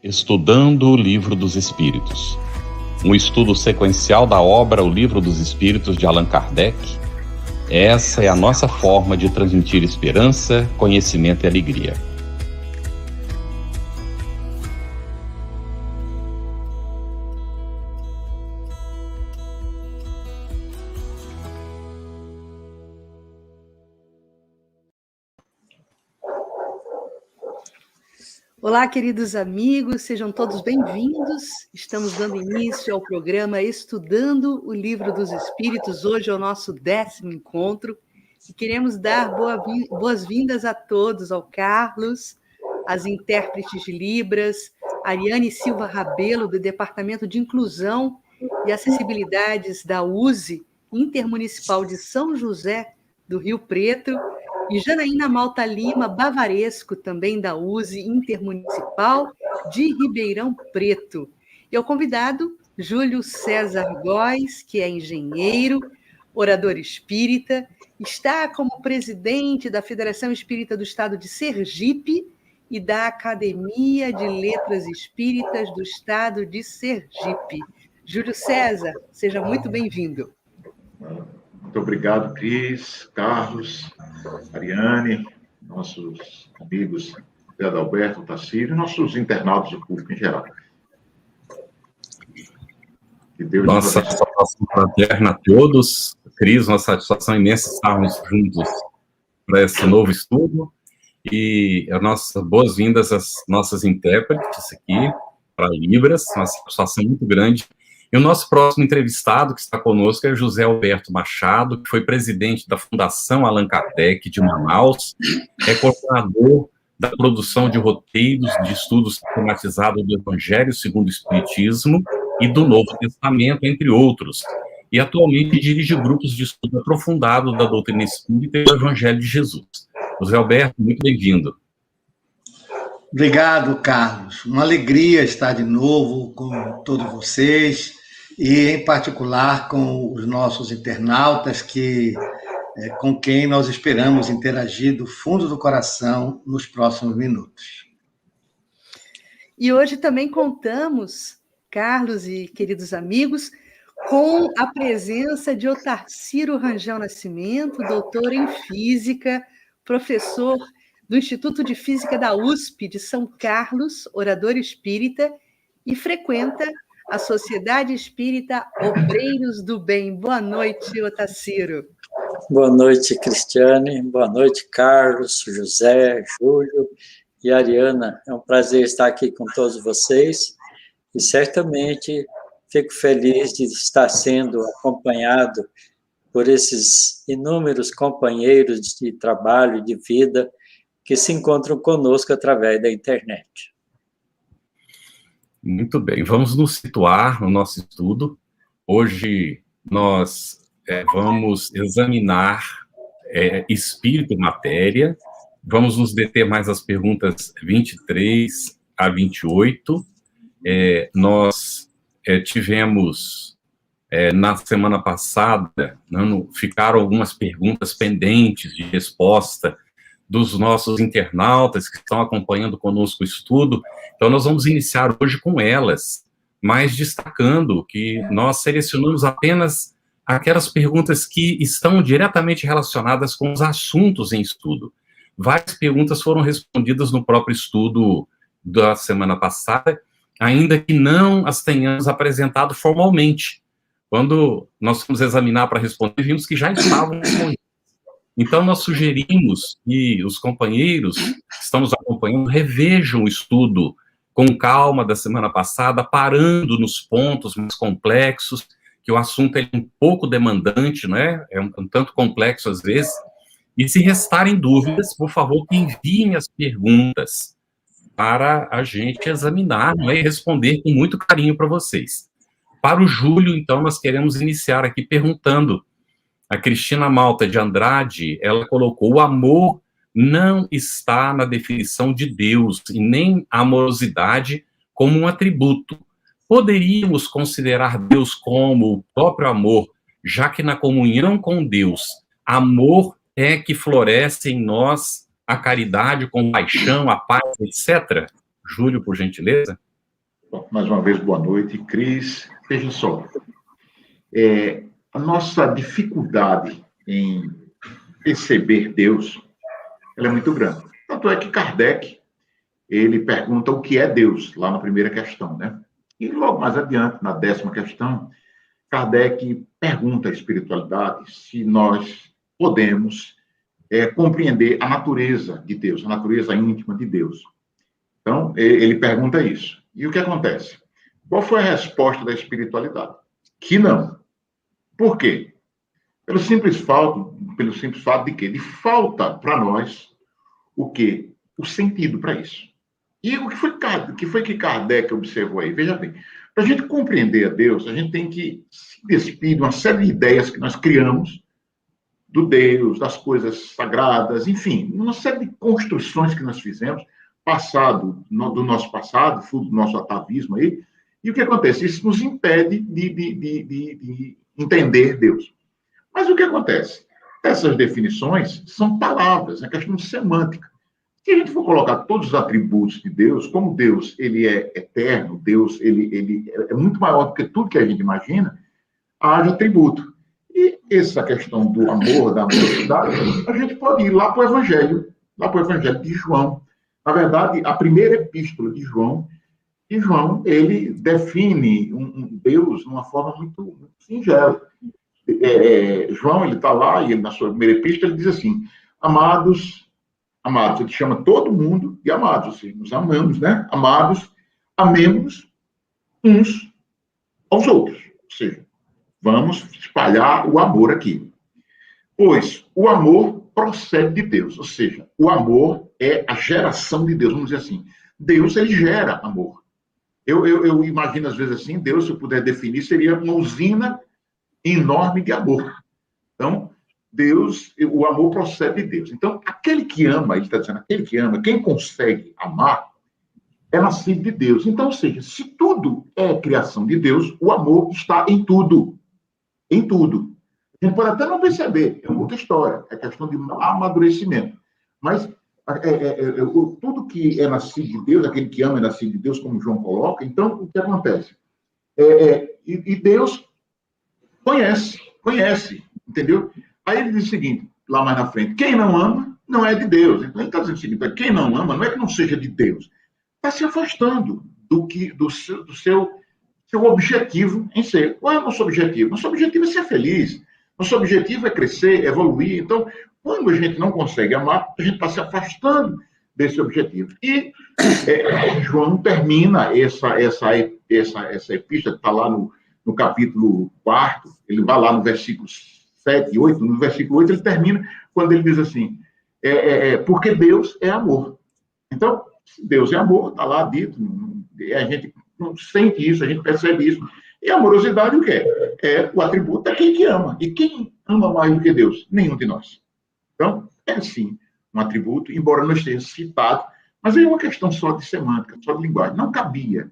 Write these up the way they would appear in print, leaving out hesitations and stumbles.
Estudando o Livro dos Espíritos. Um estudo sequencial da obra O Livro dos Espíritos de Allan Kardec. Essa é a nossa forma de transmitir esperança, conhecimento e alegria. Olá, queridos amigos, sejam todos bem-vindos. Estamos dando início ao programa Estudando o Livro dos Espíritos. Hoje é o nosso 10º encontro e queremos dar boas-vindas a todos, ao Carlos, às intérpretes de Libras, Ariane Silva Rabelo, do Departamento de Inclusão e Acessibilidades da USE, Intermunicipal de São José do Rio Preto, e Janaína Malta Lima Bavaresco, também da USE Intermunicipal de Ribeirão Preto. E ao convidado, Júlio César Góes, que é engenheiro, orador espírita, está como presidente da Federação Espírita do Estado de Sergipe e da Academia de Letras Espíritas do Estado de Sergipe. Júlio César, seja muito bem-vindo. Muito obrigado, Cris, Carlos, Ariane, nossos amigos Zé Adalberto, Tacírio e nossos internautas do público em geral. Que Deus nossa satisfação fraterna a todos. Cris, uma satisfação imensa estarmos juntos para esse novo estudo. E as nossas boas-vindas às nossas intérpretes aqui, para Libras, uma satisfação muito grande. E o nosso próximo entrevistado que está conosco é José Alberto Machado, que foi presidente da Fundação Allan Kardec de Manaus, é coordenador da produção de roteiros de estudos sistematizados do Evangelho segundo o Espiritismo e do Novo Testamento, entre outros. E atualmente dirige grupos de estudo aprofundado da doutrina espírita e do Evangelho de Jesus. José Alberto, muito bem-vindo. Obrigado, Carlos. Uma alegria estar de novo com todos vocês e, em particular, com os nossos internautas, com quem nós esperamos interagir do fundo do coração nos próximos minutos. E hoje também contamos, Carlos e queridos amigos, com a presença de Otacílio Rangel Nascimento, doutor em Física, professor do Instituto de Física da USP de São Carlos, orador espírita, e frequenta a Sociedade Espírita Obreiros do Bem. Boa noite, Otacílio. Boa noite, Cristiane. Boa noite, Carlos, José, Júlio e Ariana. É um prazer estar aqui com todos vocês e certamente fico feliz de estar sendo acompanhado por esses inúmeros companheiros de trabalho e de vida que se encontram conosco através da internet. Muito bem, vamos nos situar no nosso estudo. Hoje nós vamos examinar espírito e matéria, vamos nos deter mais às perguntas 23 a 28. Nós tivemos, na semana passada, ficaram algumas perguntas pendentes de resposta dos nossos internautas que estão acompanhando conosco o estudo. Então, nós vamos iniciar hoje com elas, mas destacando que nós selecionamos apenas aquelas perguntas que estão diretamente relacionadas com os assuntos em estudo. Várias perguntas foram respondidas no próprio estudo da semana passada, ainda que não as tenhamos apresentado formalmente. Quando nós fomos examinar para responder, vimos que já estavam respondidas. Então, nós sugerimos que os companheiros que estão nos acompanhando revejam o estudo com calma da semana passada, parando nos pontos mais complexos, que o assunto é um pouco demandante, né? É um tanto complexo às vezes. E se restarem dúvidas, por favor, enviem as perguntas para a gente examinar, né, e responder com muito carinho para vocês. Para o Júlio, então, nós queremos iniciar aqui perguntando. A Cristina Malta de Andrade, ela colocou: o amor não está na definição de Deus e nem a amorosidade como um atributo. Poderíamos considerar Deus como o próprio amor, já que na comunhão com Deus, amor é que floresce em nós a caridade, compaixão, a paz, etc. Júlio, por gentileza. Bom, mais uma vez, boa noite. Cris, veja só, a nossa dificuldade em perceber Deus, ela é muito grande. Tanto é que Kardec, ele pergunta o que é Deus, lá na primeira questão, né? E logo mais adiante, na 10ª questão, Kardec pergunta à espiritualidade se nós podemos compreender a natureza de Deus, a natureza íntima de Deus. Então, ele pergunta isso. E o que acontece? Qual foi a resposta da espiritualidade? Que não. Por quê? Pelo simples fato de quê? De falta para nós o quê? O sentido para isso. E o que foi que Kardec observou aí? Veja bem, para a gente compreender a Deus, a gente tem que se despir de uma série de ideias que nós criamos do Deus, das coisas sagradas, enfim, uma série de construções que nós fizemos, do nosso passado, fruto do nosso atavismo aí, e o que acontece? Isso nos impede de entender Deus. Mas o que acontece? Essas definições são palavras, é questão de semântica. Se a gente for colocar todos os atributos de Deus, como Deus ele é eterno, Deus ele é muito maior do que tudo que a gente imagina, haja atributo. E essa questão do amor, da amorosidade, a gente pode ir lá para o Evangelho de João. Na verdade, a primeira epístola de João, ele define um Deus de uma forma muito singela. João, ele está lá, e ele, na sua primeira epístola, ele diz assim, amados, ele chama todo mundo de amados, assim, nos amamos, né? Amados, amemos uns aos outros. Ou seja, vamos espalhar o amor aqui. Pois o amor procede de Deus, ou seja, o amor é a geração de Deus, vamos dizer assim. Deus, ele gera amor. Eu imagino, às vezes, assim, Deus, se eu puder definir, seria uma usina enorme de amor. Então, Deus, o amor procede de Deus. Então, aquele que ama, ele está dizendo, aquele que ama, quem consegue amar, é nascido de Deus. Então, ou seja, se tudo é criação de Deus, o amor está em tudo. Em tudo. A gente pode até não perceber, é outra história, é questão de amadurecimento. Mas tudo que é nascido de Deus, aquele que ama é nascido de Deus, como João coloca, então, o que acontece? E Deus conhece, entendeu? Aí ele diz o seguinte, lá mais na frente, quem não ama não é de Deus. Então ele está dizendo o seguinte, quem não ama não é que não seja de Deus, está se afastando do seu objetivo em ser. Qual é o nosso objetivo? Nosso objetivo é ser feliz, nosso objetivo é crescer, evoluir. Então, quando a gente não consegue amar, a gente está se afastando desse objetivo. E João termina essa epístola, que está lá no capítulo 4, ele vai lá no versículo 7 e 8, no versículo 8 ele termina quando ele diz assim, porque Deus é amor. Então, se Deus é amor, está lá dito, a gente sente isso, a gente percebe isso. E a amorosidade, o que é? É o atributo daquele que ama. E quem ama mais do que Deus? Nenhum de nós. Então, é sim um atributo, embora não esteja citado, mas é uma questão só de semântica, só de linguagem. Não cabia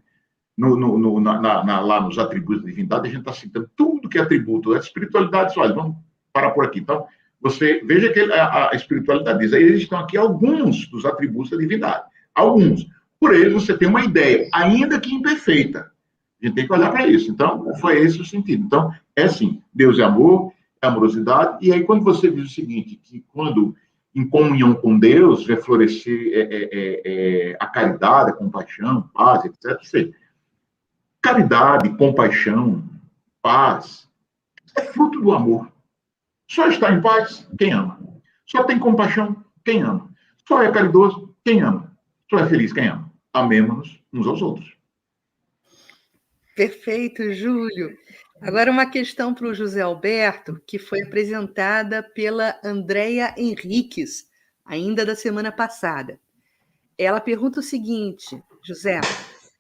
lá nos atributos da divindade, a gente está citando tudo que é atributo. A espiritualidade, olha, vamos parar por aqui. Então, você veja que a espiritualidade diz, aí estão aqui alguns dos atributos da divindade. Alguns. Por eles você tem uma ideia, ainda que imperfeita. A gente tem que olhar para isso. Então, foi esse o sentido. Então, é assim, Deus é amor, é amorosidade, e aí quando você diz o seguinte, que quando em comunhão com Deus vai florescer a caridade, a compaixão, paz, etc. Ou seja, caridade, compaixão, paz, é fruto do amor. Só está em paz quem ama. Só tem compaixão quem ama. Só é caridoso quem ama. Só é feliz quem ama. Amemos-nos uns aos outros. Perfeito, Júlio. Agora uma questão para o José Alberto, que foi apresentada pela Andréia Henriques, ainda da semana passada. Ela pergunta o seguinte, José,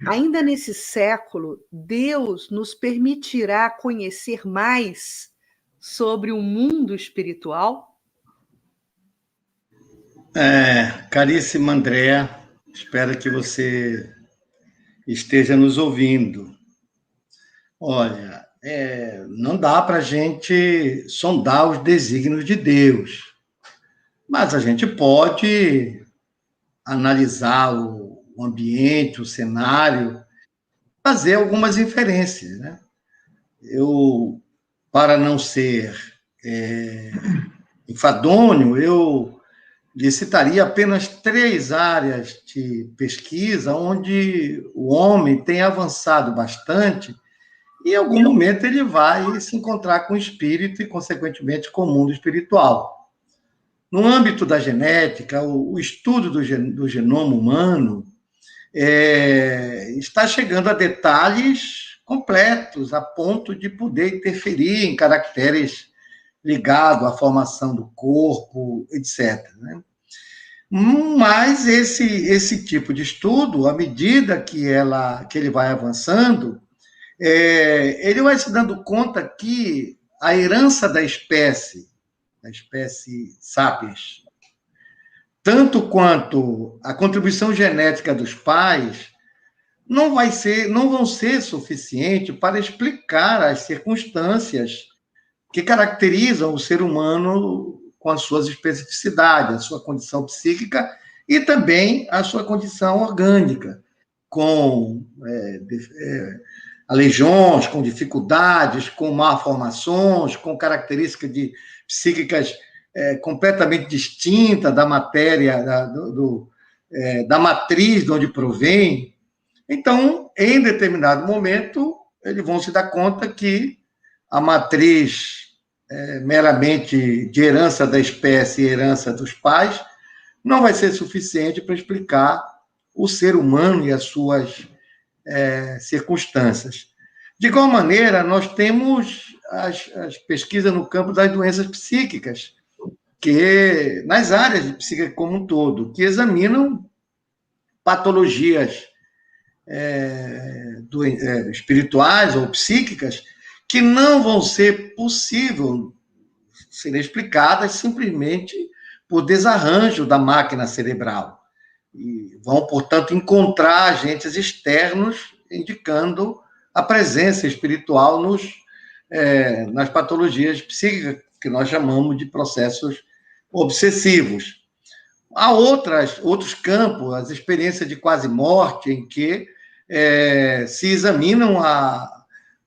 ainda nesse século, Deus nos permitirá conhecer mais sobre o mundo espiritual? Caríssima Andréa, espero que você esteja nos ouvindo. Olha, não dá para a gente sondar os desígnios de Deus, mas a gente pode analisar o ambiente, o cenário, fazer algumas inferências, né? Eu, para não ser enfadonho, eu lhe citaria apenas 3 áreas de pesquisa onde o homem tem avançado bastante e, em algum momento, ele vai se encontrar com o espírito e, consequentemente, com o mundo espiritual. No âmbito da genética, o estudo do genoma humano está chegando a detalhes completos, a ponto de poder interferir em caracteres ligados à formação do corpo, etc. Né? Mas esse tipo de estudo, à medida que ele vai avançando, ele vai se dando conta que a herança da espécie sapiens, tanto quanto a contribuição genética dos pais, não vão ser suficientes para explicar as circunstâncias que caracterizam o ser humano com as suas especificidades, a sua condição psíquica e também a sua condição orgânica, com aleijões, com dificuldades, com malformações, com características psíquicas completamente distintas da matéria, da matriz de onde provém. Então, em determinado momento, eles vão se dar conta que a matriz meramente de herança da espécie e herança dos pais não vai ser suficiente para explicar o ser humano e as suas circunstâncias. De igual maneira, nós temos as pesquisas no campo das doenças psíquicas, que nas áreas de psíquica como um todo, que examinam patologias espirituais ou psíquicas que não vão ser possível serem explicadas simplesmente por desarranjo da máquina cerebral. E vão, portanto, encontrar agentes externos indicando a presença espiritual nas patologias psíquicas, que nós chamamos de processos obsessivos. Há outros campos, as experiências de quase morte, em que se examinam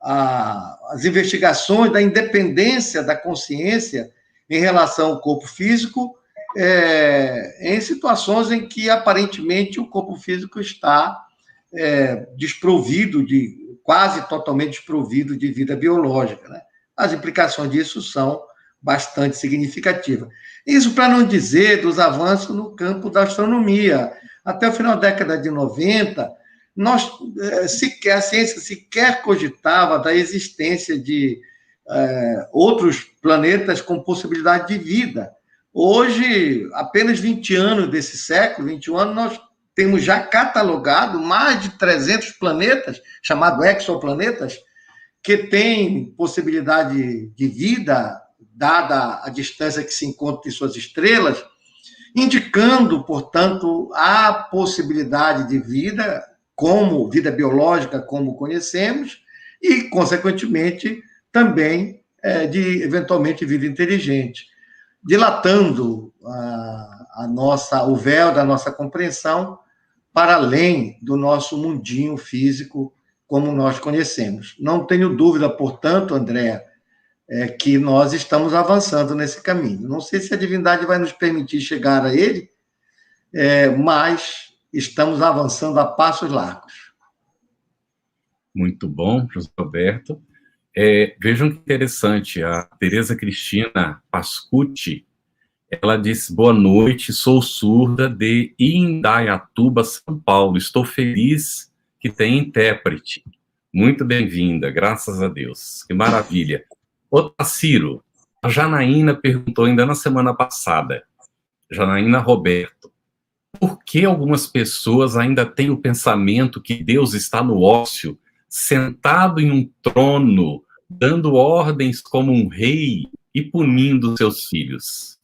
as investigações da independência da consciência em relação ao corpo físico, em situações em que, aparentemente, o corpo físico está quase totalmente desprovido de vida biológica, né? As implicações disso são bastante significativas. Isso para não dizer dos avanços no campo da astronomia. Até o final da década de 90, a ciência sequer cogitava da existência de outros planetas com possibilidade de vida. Hoje, apenas 20 anos desse século, 21 anos, nós temos já catalogado mais de 300 planetas, chamados exoplanetas, que têm possibilidade de vida, dada a distância que se encontra de suas estrelas, indicando, portanto, a possibilidade de vida, como vida biológica, como conhecemos, e, consequentemente, também de, eventualmente, vida inteligente, dilatando o véu da nossa compreensão para além do nosso mundinho físico como nós conhecemos. Não tenho dúvida, portanto, Andréa, que nós estamos avançando nesse caminho. Não sei se a divindade vai nos permitir chegar a ele, mas estamos avançando a passos largos. Muito bom, José Roberto. Vejam que interessante, a Tereza Cristina Pascucci, ela disse: boa noite, sou surda de Indaiatuba, São Paulo. Estou feliz que tem intérprete. Muito bem-vinda, graças a Deus. Que maravilha. Ô, Ciro, a Janaína perguntou ainda na semana passada, Janaína Roberto, por que algumas pessoas ainda têm o pensamento que Deus está no ócio, sentado em um trono, dando ordens como um rei e punindo seus filhos?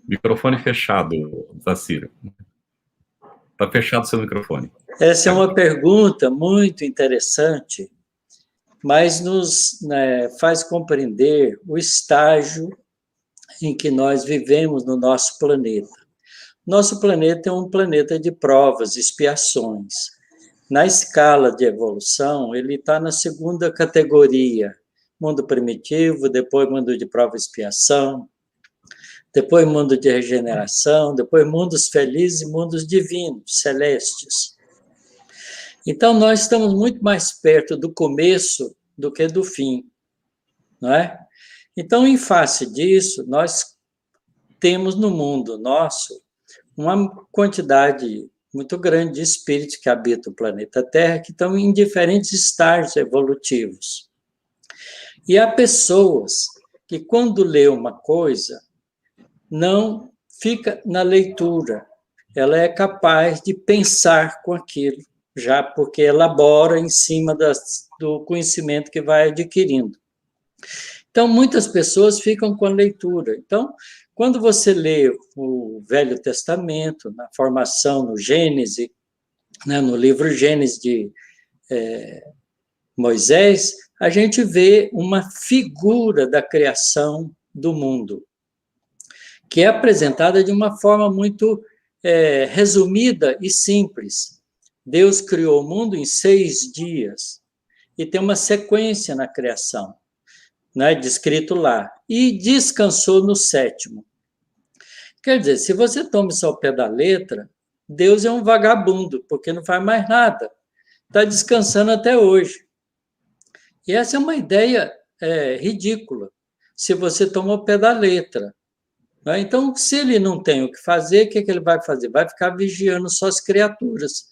Microfone fechado, Zaciro. Está fechado o seu microfone. Essa é uma pergunta muito interessante, mas nos faz compreender o estágio em que nós vivemos no nosso planeta. Nosso planeta é um planeta de provas, expiações. Na escala de evolução, ele está na segunda categoria, mundo primitivo, depois mundo de prova e expiação, depois mundo de regeneração, depois mundos felizes e mundos divinos, celestes. Então, nós estamos muito mais perto do começo do que do fim, não é? Então, em face disso, nós temos no mundo nosso uma quantidade muito grande de espíritos que habitam o planeta Terra, que estão em diferentes estágios evolutivos. E há pessoas que, quando lê uma coisa, não fica na leitura, ela é capaz de pensar com aquilo, já porque elabora em cima do conhecimento que vai adquirindo. Então, muitas pessoas ficam com a leitura. Então, quando você lê o Velho Testamento, na formação, no Gênesis, né, no livro Gênesis de Moisés, a gente vê uma figura da criação do mundo, que é apresentada de uma forma muito resumida e simples. Deus criou o mundo em 6 dias, e tem uma sequência na criação, né, descrito lá, e descansou no 7º. Quer dizer, se você toma isso ao pé da letra, Deus é um vagabundo, porque não faz mais nada, está descansando até hoje. E essa é uma ideia ridícula, se você toma ao pé da letra. Né? Então, se ele não tem o que fazer, o que ele vai fazer? Vai ficar vigiando suas criaturas.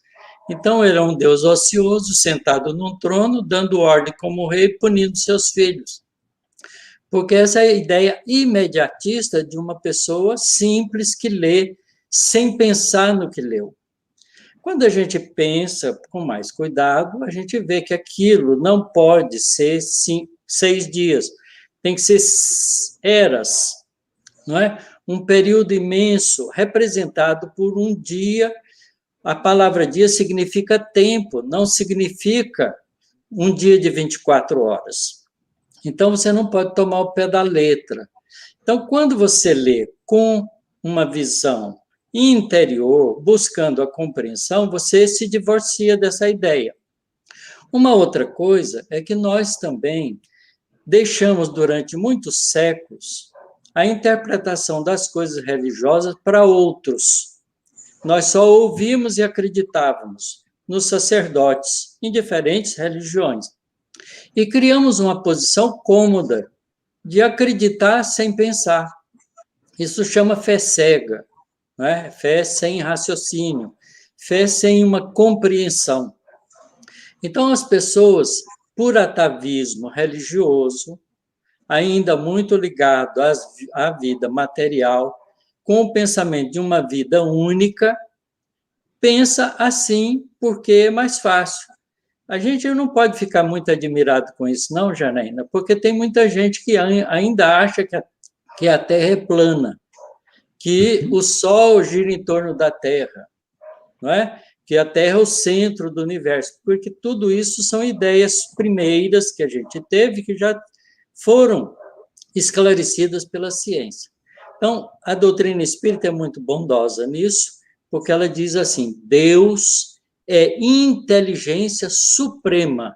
Então, ele é um Deus ocioso, sentado num trono, dando ordem como rei, punindo seus filhos. Porque essa é a ideia imediatista de uma pessoa simples que lê sem pensar no que leu. Quando a gente pensa com mais cuidado, a gente vê que aquilo não pode ser 6 dias, tem que ser eras, não é? Um período imenso, representado por um dia. A palavra dia significa tempo, não significa um dia de 24 horas. Então, você não pode tomar o pé da letra. Então, quando você lê com uma visão interior, buscando a compreensão, você se divorcia dessa ideia. Uma outra coisa é que nós também deixamos, durante muitos séculos, a interpretação das coisas religiosas para outros. Nós só ouvimos e acreditávamos nos sacerdotes em diferentes religiões. E criamos uma posição cômoda de acreditar sem pensar. Isso chama fé cega, né? Fé sem raciocínio, fé sem uma compreensão. Então, as pessoas, por atavismo religioso, ainda muito ligado à vida material, com o pensamento de uma vida única, pensa assim porque é mais fácil. A gente não pode ficar muito admirado com isso, não, Janaína, porque tem muita gente que ainda acha que a Terra é plana, que o Sol gira em torno da Terra, não é? Que a Terra é o centro do universo, porque tudo isso são ideias primeiras que a gente teve, que já foram esclarecidas pela ciência. Então, a doutrina espírita é muito bondosa nisso, porque ela diz assim: Deus é inteligência suprema.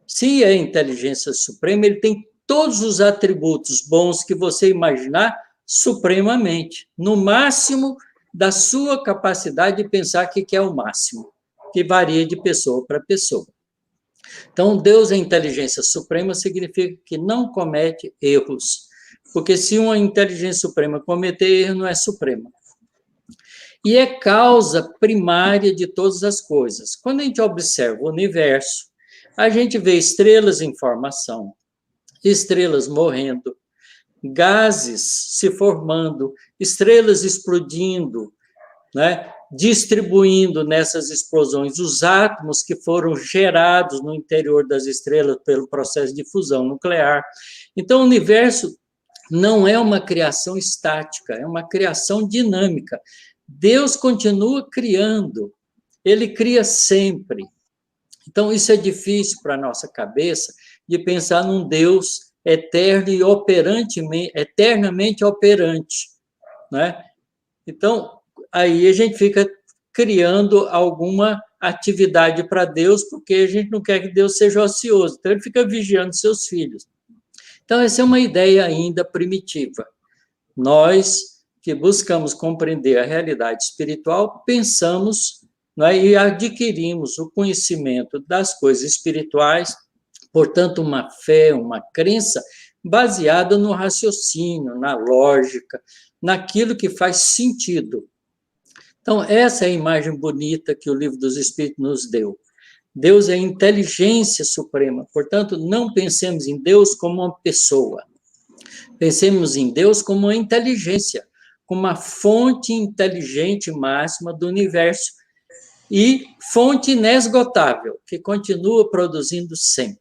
Se é inteligência suprema, ele tem todos os atributos bons que você imaginar supremamente, no máximo da sua capacidade de pensar que é o máximo, que varia de pessoa para pessoa. Então, Deus é inteligência suprema significa que não comete erros, porque se uma inteligência suprema cometer erro, não é suprema. E é causa primária de todas as coisas. Quando a gente observa o universo, a gente vê estrelas em formação, estrelas morrendo, gases se formando, estrelas explodindo, né? Distribuindo nessas explosões os átomos que foram gerados no interior das estrelas pelo processo de fusão nuclear. Então, o universo não é uma criação estática, é uma criação dinâmica. Deus continua criando, ele cria sempre. Então, isso é difícil para a nossa cabeça, de pensar num Deus eterno e eternamente operante, né? Então, aí a gente fica criando alguma atividade para Deus, porque a gente não quer que Deus seja ocioso. Então, ele fica vigiando seus filhos. Então, essa é uma ideia ainda primitiva. Nós, que buscamos compreender a realidade espiritual, pensamos, né, e adquirimos o conhecimento das coisas espirituais, portanto, uma fé, uma crença baseada no raciocínio, na lógica, naquilo que faz sentido. Então, essa é a imagem bonita que o Livro dos Espíritos nos deu. Deus é a inteligência suprema, portanto, não pensemos em Deus como uma pessoa. Pensemos em Deus como uma inteligência, como uma fonte inteligente máxima do universo e fonte inesgotável, que continua produzindo sempre.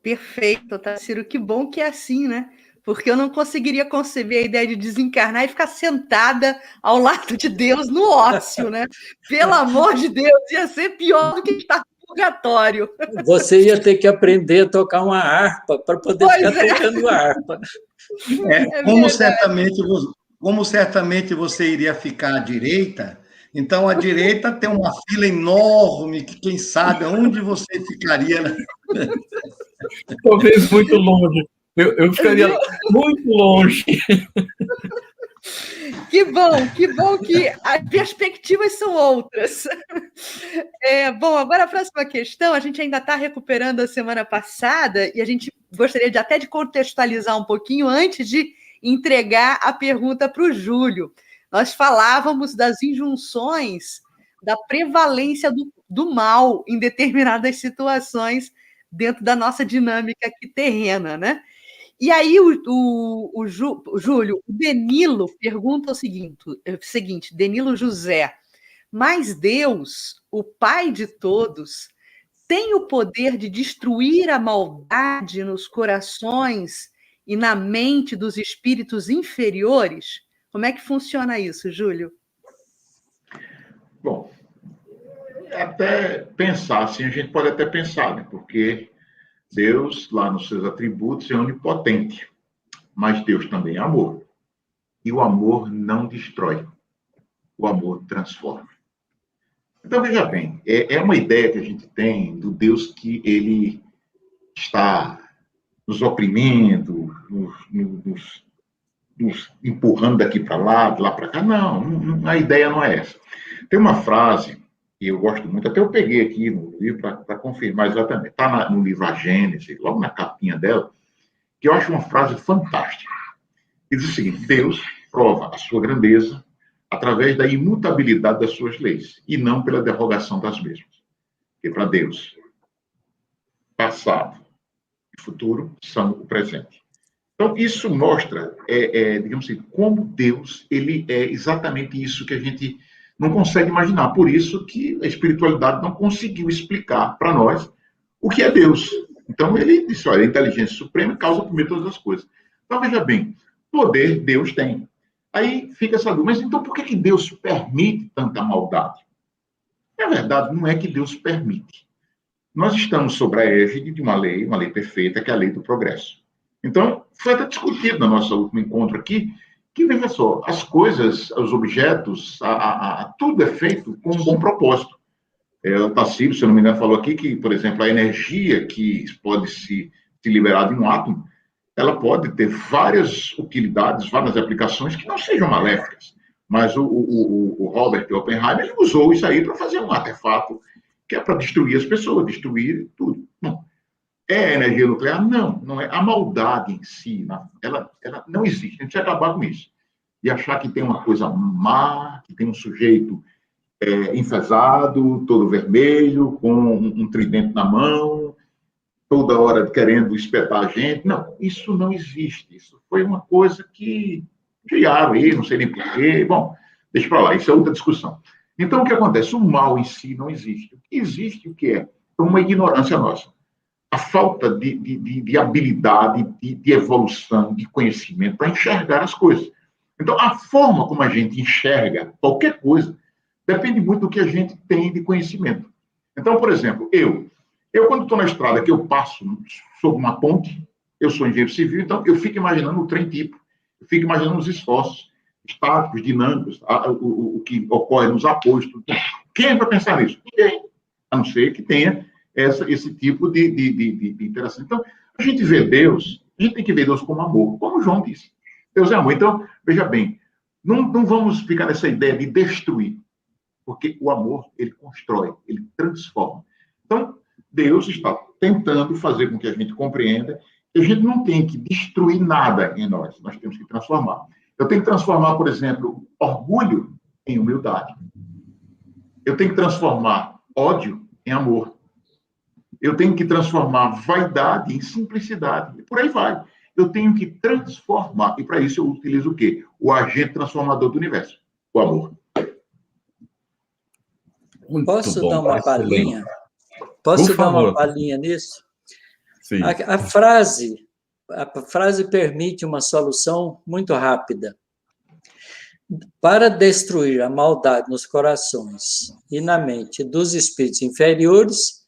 Perfeito, Tarsilo. Que bom que é assim, né? Porque eu não conseguiria conceber a ideia de desencarnar e ficar sentada ao lado de Deus no ócio, né? Pelo amor de Deus, ia ser pior do que estar no purgatório. Você ia ter que aprender a tocar uma harpa para poder ficar tocando harpa. Como certamente você iria ficar à direita, então a direita tem uma fila enorme, que quem sabe onde você ficaria. Talvez muito longe. Eu ficaria muito longe. Que bom que as perspectivas são outras. Bom, agora a próxima questão, a gente ainda está recuperando a semana passada e a gente gostaria até de contextualizar um pouquinho antes de entregar a pergunta para o Júlio. Nós falávamos das injunções da prevalência do mal em determinadas situações dentro da nossa dinâmica aqui terrena, né? E aí, Júlio, o Denilo pergunta o seguinte, Denilo José, mas Deus, o Pai de todos, tem o poder de destruir a maldade nos corações e na mente dos espíritos inferiores? Como é que funciona isso, Júlio? Bom, até pensar, assim, a gente pode até pensar, né? Porque Deus, lá nos seus atributos, é onipotente, mas Deus também é amor. E o amor não destrói, o amor transforma. Então, veja bem, é uma ideia que a gente tem do Deus que ele está nos oprimindo, nos empurrando daqui para lá, de lá para cá. Não, a ideia não é essa. Tem uma frase que eu gosto muito, até eu peguei aqui no livro para confirmar exatamente. Está no livro A Gênese, logo na capinha dela, que eu acho uma frase fantástica. Diz o seguinte: Deus prova a sua grandeza através da imutabilidade das suas leis, e não pela derrogação das mesmas. Porque para Deus, passado e futuro são o presente. Então, isso mostra, digamos assim, como Deus ele é exatamente isso que a gente não consegue imaginar. Por isso que a espiritualidade não conseguiu explicar para nós o que é Deus. Então, ele disse, olha, a inteligência suprema causa primeiro todas as coisas. Então, veja bem, poder Deus tem. Aí fica essa dúvida, mas então por que Deus permite tanta maldade? Na verdade, não é que Deus permite. Nós estamos sob a égide de uma lei perfeita, que é a lei do progresso. Então, foi até discutido no nosso último encontro aqui, que, veja só, as coisas, os objetos, tudo é feito com um bom propósito. O Tarsilo, se eu não me engano, falou aqui que, por exemplo, a energia que pode se liberar de um átomo, ela pode ter várias utilidades, várias aplicações que não sejam maléficas. Mas o Robert Oppenheimer, ele usou isso aí para fazer um artefato que é para destruir as pessoas, destruir tudo. Não. É energia nuclear? Não é. A maldade em si, ela não existe. A gente precisa acabar com isso. E achar que tem uma coisa má, que tem um sujeito enfesado, todo vermelho, com um tridente na mão, toda hora querendo espetar a gente. Não, isso não existe. Isso foi uma coisa que criaram aí, não sei nem porquê. Bom, deixa para lá, isso é outra discussão. Então, o que acontece? O mal em si não existe. O que existe, o que é? É uma ignorância nossa. A falta de habilidade, de evolução, de conhecimento para enxergar as coisas. Então, a forma como a gente enxerga qualquer coisa depende muito do que a gente tem de conhecimento. Então, por exemplo, eu quando estou na estrada, que eu passo sob uma ponte, eu sou engenheiro civil, então eu fico imaginando o trem tipo, eu fico imaginando os esforços. estáticos, dinâmicos, o que ocorre nos apoios. Tudo. Quem vai pensar nisso? Ninguém, a não ser que tenha esse tipo de interação. Então, a gente vê Deus, a gente tem que ver Deus como amor, como João disse. Deus é amor. Então, veja bem, não vamos ficar nessa ideia de destruir, porque o amor, ele constrói, ele transforma. Então, Deus está tentando fazer com que a gente compreenda que a gente não tem que destruir nada em nós temos que transformar. Eu tenho que transformar, por exemplo, orgulho em humildade. Eu tenho que transformar ódio em amor. Eu tenho que transformar vaidade em simplicidade. E por aí vai. Eu tenho que transformar. E para isso eu utilizo o quê? O agente transformador do universo. O amor. Posso dar uma palhinha? Posso dar uma palhinha nisso? Sim. A frase permite uma solução muito rápida. Para destruir a maldade nos corações e na mente dos espíritos inferiores,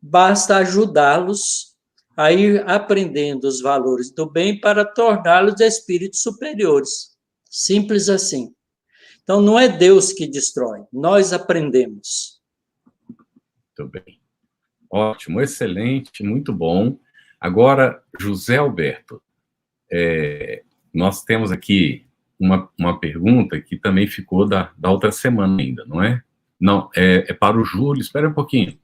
basta ajudá-los a ir aprendendo os valores do bem para torná-los espíritos superiores. Simples assim. Então, não é Deus que destrói, nós aprendemos. Muito bem. Ótimo, excelente, muito bom. Agora, José Alberto, nós temos aqui uma pergunta que também ficou da outra semana ainda, não é? Não, é para o Júlio, espera um pouquinho.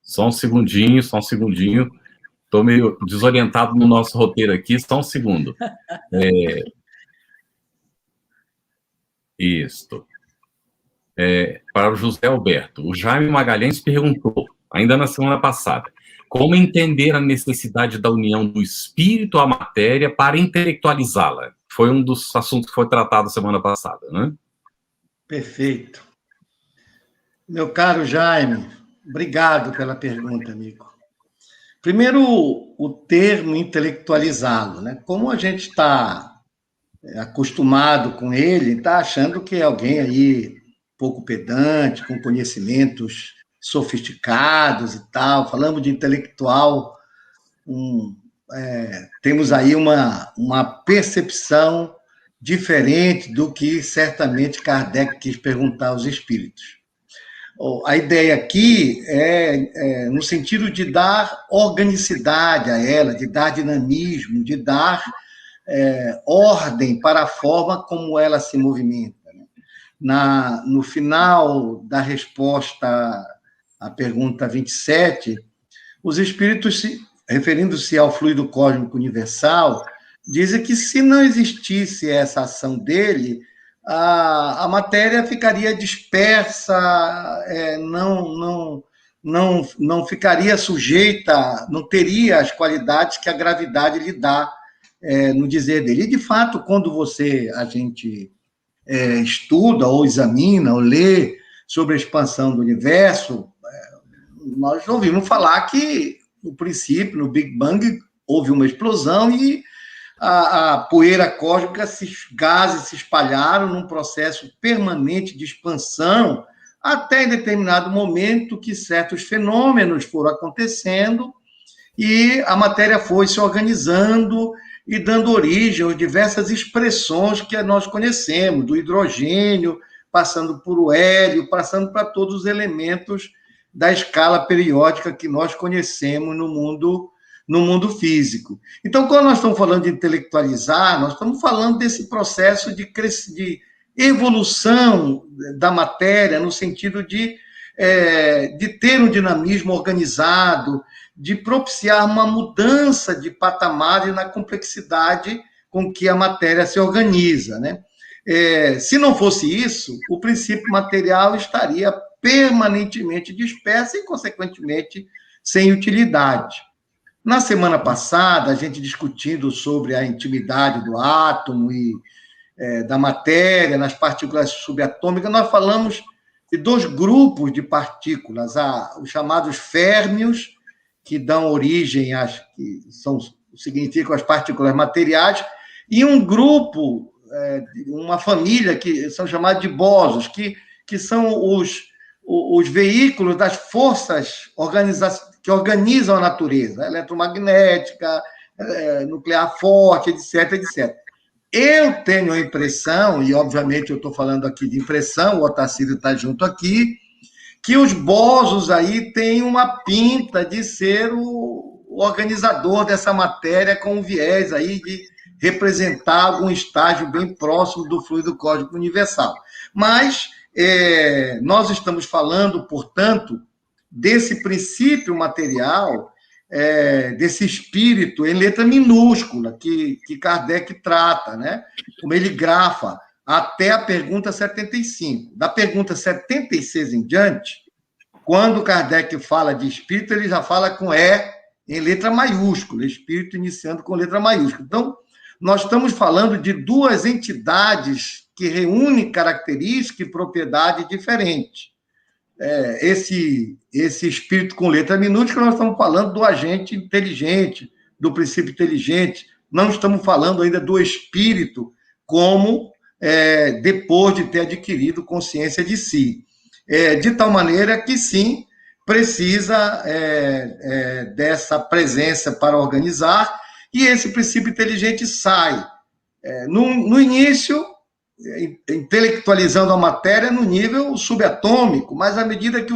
Só um segundinho. Estou meio desorientado no nosso roteiro aqui, só um segundo. Isto. Para o José Alberto, o Jaime Magalhães perguntou, ainda na semana passada, como entender a necessidade da união do espírito à matéria para intelectualizá-la? Foi um dos assuntos que foi tratado semana passada, né? Perfeito. Meu caro Jaime, obrigado pela pergunta, amigo. Primeiro, o termo intelectualizá-lo, né? Como a gente está acostumado com ele, está achando que é alguém aí pouco pedante, com conhecimentos sofisticados e tal. Falamos de intelectual, temos aí uma percepção diferente do que certamente Kardec quis perguntar aos espíritos. A ideia aqui é no sentido de dar organicidade a ela, de dar dinamismo, de dar ordem para a forma como ela se movimenta. No final da resposta à pergunta 27, os espíritos, referindo-se ao fluido cósmico universal, dizem que se não existisse essa ação dele, a matéria ficaria dispersa, não ficaria sujeita, não teria as qualidades que a gravidade lhe dá, no dizer dele. E, de fato, quando a gente estuda, ou examina, ou lê sobre a expansão do universo, nós ouvimos falar que, no princípio, no Big Bang, houve uma explosão e a poeira cósmica, esses gases se espalharam num processo permanente de expansão, até em determinado momento que certos fenômenos foram acontecendo e a matéria foi se organizando e dando origem às diversas expressões que nós conhecemos, do hidrogênio, passando por o hélio, passando para todos os elementos da escala periódica que nós conhecemos no mundo físico. Então, quando nós estamos falando de intelectualizar, nós estamos falando desse processo de evolução da matéria, no sentido de ter um dinamismo organizado, de propiciar uma mudança de patamar e na complexidade com que a matéria se organiza, né? Se não fosse isso, o princípio material estaria permanentemente disperso e, consequentemente, sem utilidade. Na semana passada, a gente discutindo sobre a intimidade do átomo e da matéria, nas partículas subatômicas, nós falamos de dois grupos de partículas, os chamados férmions, que dão origem significam as partículas materiais, e um grupo, uma família, que são chamados de bósons, que são os veículos das forças que organizam a natureza, eletromagnética, nuclear forte, etc., etc. Eu tenho a impressão, e obviamente eu estou falando aqui de impressão, o Otacílio está junto aqui, que os Bósons aí têm uma pinta de ser o organizador dessa matéria com um viés aí de representar algum estágio bem próximo do fluido cósmico universal. Mas nós estamos falando, portanto, desse princípio material, desse espírito em letra minúscula que Kardec trata, né? Como ele grafa até a pergunta 75. Da pergunta 76 em diante, quando Kardec fala de espírito, ele já fala com em letra maiúscula, espírito iniciando com letra maiúscula. Então, nós estamos falando de duas entidades que reúnem características e propriedades diferentes. Esse espírito com letra minúscula, nós estamos falando do agente inteligente, do princípio inteligente, não estamos falando ainda do espírito como depois de ter adquirido consciência de si. De tal maneira que, sim, precisa dessa presença para organizar, e esse princípio inteligente sai, no início, intelectualizando a matéria no nível subatômico, mas à medida que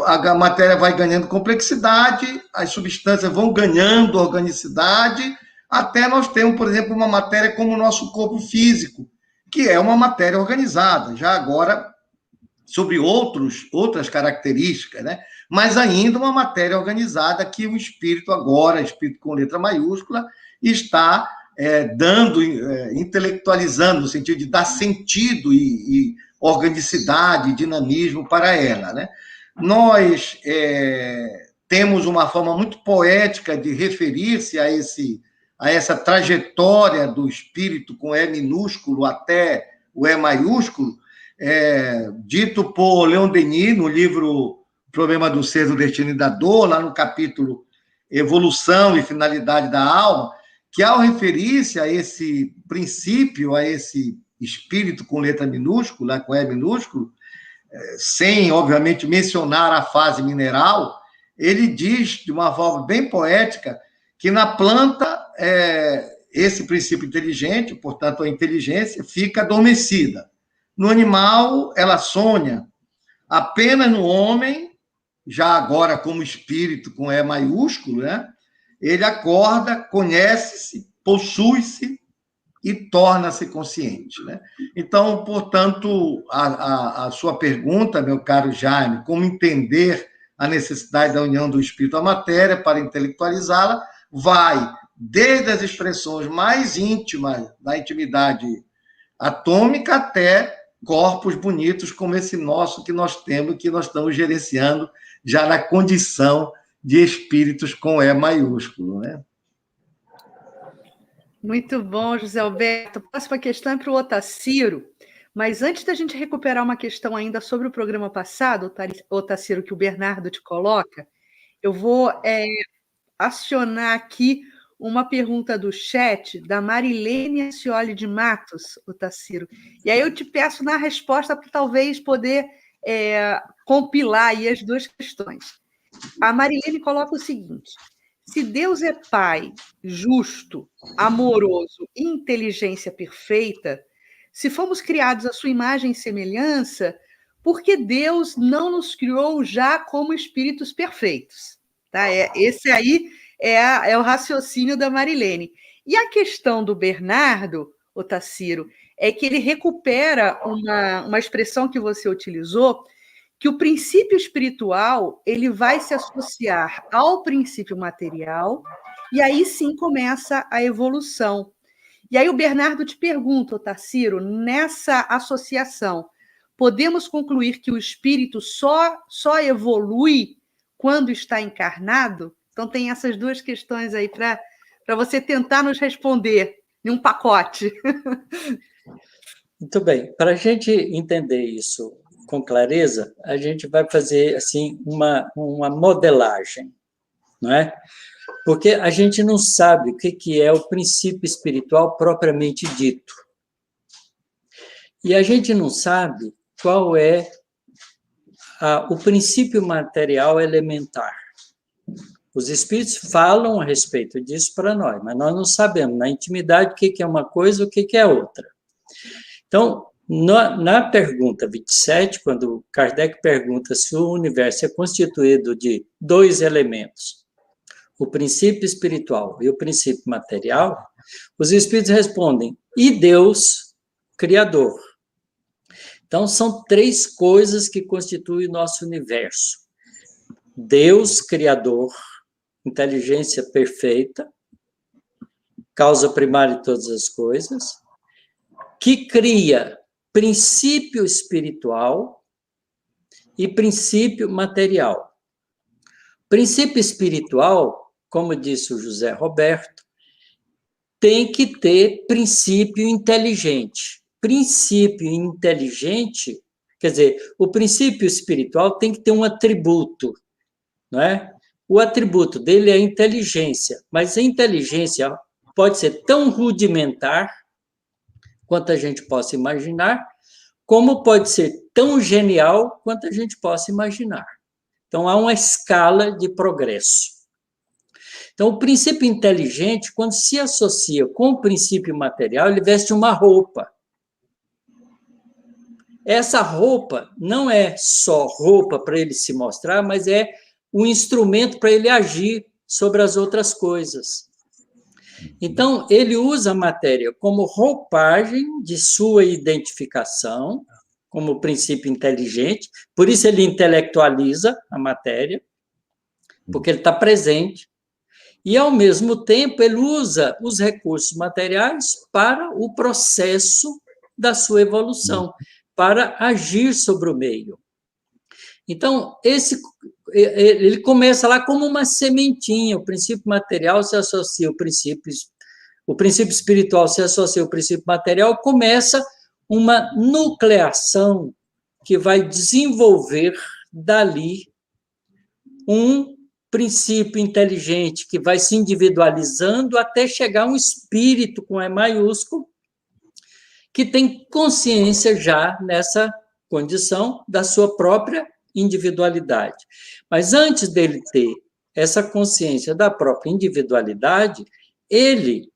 a matéria vai ganhando complexidade, as substâncias vão ganhando organicidade, até nós temos, por exemplo, uma matéria como o nosso corpo físico, que é uma matéria organizada, já agora sobre outras características, né? Mas ainda uma matéria organizada que o espírito agora, espírito com letra maiúscula, está intelectualizando, no sentido de dar sentido e organicidade, dinamismo para ela, né? Nós temos uma forma muito poética de referir-se a essa trajetória do espírito com E minúsculo até o E maiúsculo, dito por Leon Denis, no livro Problema do Ser, do Destino e da Dor, lá no capítulo Evolução e Finalidade da Alma, que ao referir-se a esse princípio, a esse espírito com letra minúscula, com E minúsculo, sem, obviamente, mencionar a fase mineral, ele diz, de uma forma bem poética, que na planta esse princípio inteligente, portanto, a inteligência, fica adormecida. No animal, ela sonha. Apenas no homem, já agora como espírito com E maiúsculo, né? Ele acorda, conhece-se, possui-se e torna-se consciente, né? Então, portanto, a sua pergunta, meu caro Jaime, como entender a necessidade da união do espírito à matéria para intelectualizá-la, vai desde as expressões mais íntimas da intimidade atômica até corpos bonitos como esse nosso que nós temos, que nós estamos gerenciando já na condição de espíritos com E maiúsculo, né? Muito bom, José Alberto. A próxima questão é para o Otacílio, mas antes da gente recuperar uma questão ainda sobre o programa passado, Otacílio, que o Bernardo te coloca, eu vou acionar aqui uma pergunta do chat da Marilene Ascioli de Matos, Otacílio. E aí eu te peço na resposta para talvez poder compilar aí as duas questões. A Marilene coloca o seguinte: se Deus é Pai, justo, amoroso e inteligência perfeita, se fomos criados à sua imagem e semelhança, por que Deus não nos criou já como espíritos perfeitos? Tá? Esse aí é o raciocínio da Marilene. E a questão do Bernardo, Otacílio, é que ele recupera uma expressão que você utilizou, que o princípio espiritual ele vai se associar ao princípio material, e aí sim começa a evolução. E aí o Bernardo te pergunta, Otacílio, nessa associação, podemos concluir que o espírito só evolui quando está encarnado? Então tem essas duas questões aí para você tentar nos responder em um pacote. Muito bem. Para a gente entender isso com clareza, a gente vai fazer assim uma modelagem, não é? Porque a gente não sabe o que é o princípio espiritual propriamente dito. E a gente não sabe qual é o princípio material elementar. Os espíritos falam a respeito disso para nós, mas nós não sabemos na intimidade o que é uma coisa e o que é outra. Então, na pergunta 27, quando Kardec pergunta se o universo é constituído de dois elementos, o princípio espiritual e o princípio material, os espíritos respondem, e Deus, Criador. Então, são três coisas que constituem o nosso universo. Deus, Criador, inteligência perfeita, causa primária de todas as coisas, que cria princípio espiritual e princípio material. Princípio espiritual, como disse o José Roberto, tem que ter princípio inteligente. Princípio inteligente, quer dizer, o princípio espiritual tem que ter um atributo, não é? O atributo dele é a inteligência, mas a inteligência pode ser tão rudimentar quanto a gente possa imaginar, como pode ser tão genial quanto a gente possa imaginar. Então, há uma escala de progresso. Então, o princípio inteligente, quando se associa com o princípio material, ele veste uma roupa. Essa roupa não é só roupa para ele se mostrar, mas é um instrumento para ele agir sobre as outras coisas. Então, ele usa a matéria como roupagem de sua identificação, como princípio inteligente, por isso ele intelectualiza a matéria, porque ele está presente, e, ao mesmo tempo, ele usa os recursos materiais para o processo da sua evolução, para agir sobre o meio. Então, ele começa lá como uma sementinha, o princípio material se associa ao princípio espiritual se associa ao princípio material, começa uma nucleação que vai desenvolver dali um princípio inteligente que vai se individualizando até chegar a um espírito com E maiúsculo que tem consciência já nessa condição da sua própria individualidade. Mas antes dele ter essa consciência da própria individualidade, ele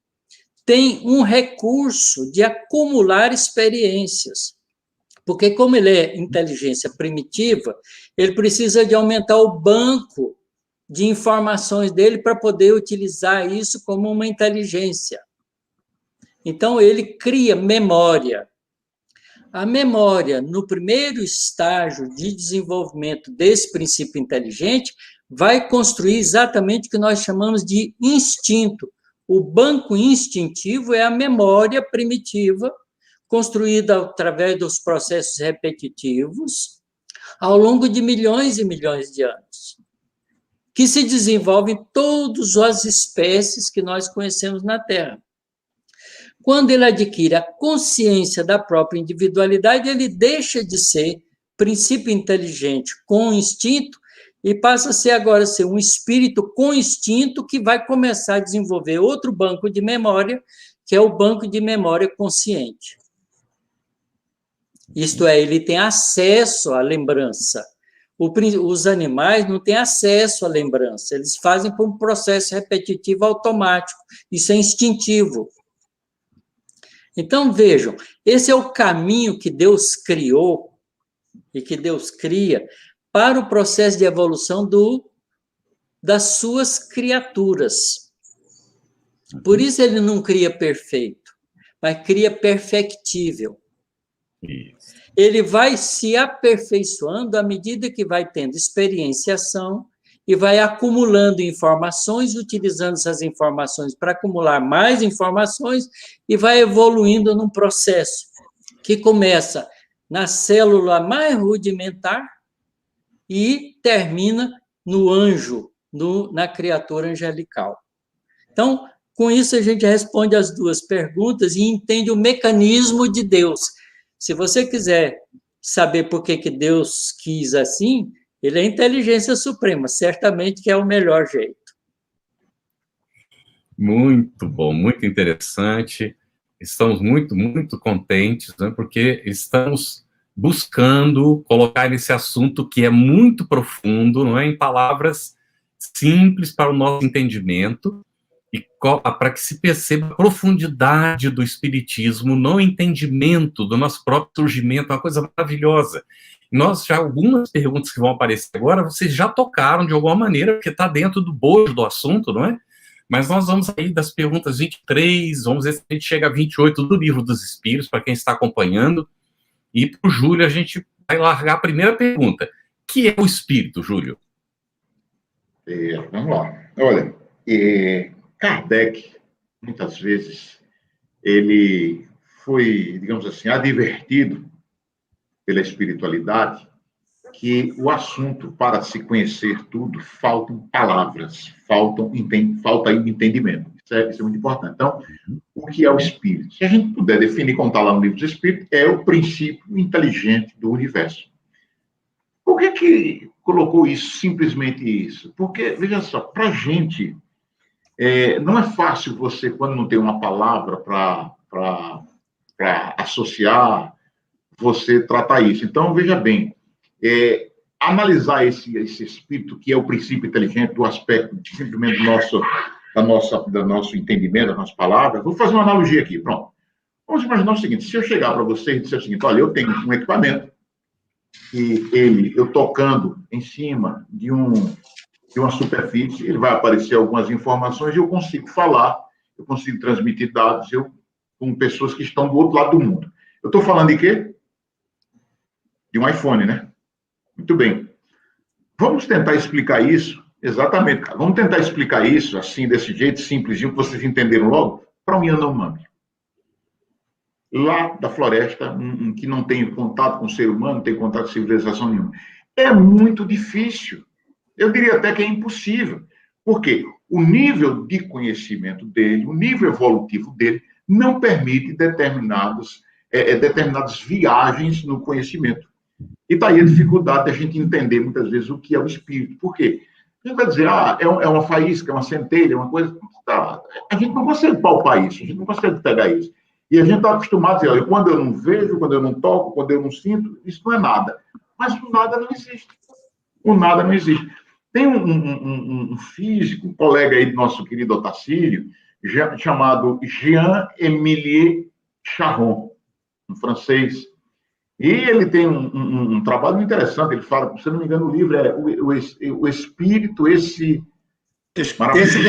tem um recurso de acumular experiências. Porque, como ele é inteligência primitiva, ele precisa de aumentar o banco de informações dele para poder utilizar isso como uma inteligência. Então, ele cria memória. A memória, no primeiro estágio de desenvolvimento desse princípio inteligente, vai construir exatamente o que nós chamamos de instinto. O banco instintivo é a memória primitiva, construída através dos processos repetitivos, ao longo de milhões e milhões de anos, que se desenvolve em todas as espécies que nós conhecemos na Terra. Quando ele adquire a consciência da própria individualidade, ele deixa de ser princípio inteligente com instinto e passa a ser agora um espírito com instinto que vai começar a desenvolver outro banco de memória, que é o banco de memória consciente. Isto é, ele tem acesso à lembrança. Os animais não têm acesso à lembrança, eles fazem por um processo repetitivo automático, isso é instintivo. Então, vejam, esse é o caminho que Deus criou e que Deus cria para o processo de evolução das suas criaturas. Por isso ele não cria perfeito, mas cria perfectível. Ele vai se aperfeiçoando à medida que vai tendo experienciação e vai acumulando informações, utilizando essas informações para acumular mais informações e vai evoluindo num processo que começa na célula mais rudimentar e termina no anjo, na criatura angelical. Então, com isso a gente responde as duas perguntas e entende o mecanismo de Deus. Se você quiser saber por que Deus quis assim, ele é a inteligência suprema, certamente que é o melhor jeito. Muito bom, muito interessante. Estamos muito, muito contentes, né, porque estamos buscando colocar esse assunto que é muito profundo, não é, em palavras simples para o nosso entendimento, e para que se perceba a profundidade do Espiritismo no entendimento do nosso próprio surgimento, uma coisa maravilhosa. Nós já, algumas perguntas que vão aparecer agora, vocês já tocaram de alguma maneira, porque está dentro do bojo do assunto, não é? Mas nós vamos aí das perguntas 23, vamos ver se a gente chega a 28 do Livro dos Espíritos, para quem está acompanhando. E para o Júlio, a gente vai largar a primeira pergunta. O que é o Espírito, Júlio? Vamos lá. Olha, Kardec, muitas vezes, ele foi, digamos assim, advertido pela espiritualidade que o assunto, para se conhecer tudo, faltam palavras, falta entendimento. Isso é muito importante. Então, o que é o Espírito? Se a gente puder definir, como está lá no Livro dos Espíritos, é o princípio inteligente do universo. Por que colocou isso, simplesmente isso? Porque, veja só, para a gente, não é fácil você, quando não tem uma palavra para associar, você tratar isso. Então, veja bem, analisar esse espírito, que é o princípio inteligente, do aspecto simplesmente do nosso entendimento, das nossas palavras. Vou fazer uma analogia aqui, pronto. Vamos imaginar o seguinte: se eu chegar para você e disser o seguinte, olha, eu tenho um equipamento, e eu tocando em cima de uma superfície, ele vai aparecer algumas informações e eu consigo falar, eu consigo transmitir dados com pessoas que estão do outro lado do mundo. Eu estou falando de quê? De um iPhone, né? Muito bem. Vamos tentar explicar isso, exatamente, cara. Vamos tentar explicar isso, assim, desse jeito simplesinho, que vocês entenderam logo, para um Yanomami. Lá da floresta, que não tem contato com o ser humano, não tem contato com civilização nenhuma. É muito difícil. Eu diria até que é impossível. Porque o nível de conhecimento dele, o nível evolutivo dele, não permite determinadas viagens no conhecimento. E daí a dificuldade da gente entender, muitas vezes, o que é o espírito. Por quê? A gente vai dizer, é uma faísca, é uma centelha, é uma coisa... Tá, a gente não consegue palpar isso, a gente não consegue pegar isso. E a gente está acostumado a dizer, olha, quando eu não vejo, quando eu não toco, quando eu não sinto, isso não é nada. Mas o nada não existe. O nada não existe. Tem um físico, um colega aí do nosso querido Otacílio, chamado Jean-Émile Charron, um francês. E ele tem um trabalho muito interessante. Ele fala, se não me engano, o livro é o Espírito, esse desconhecido.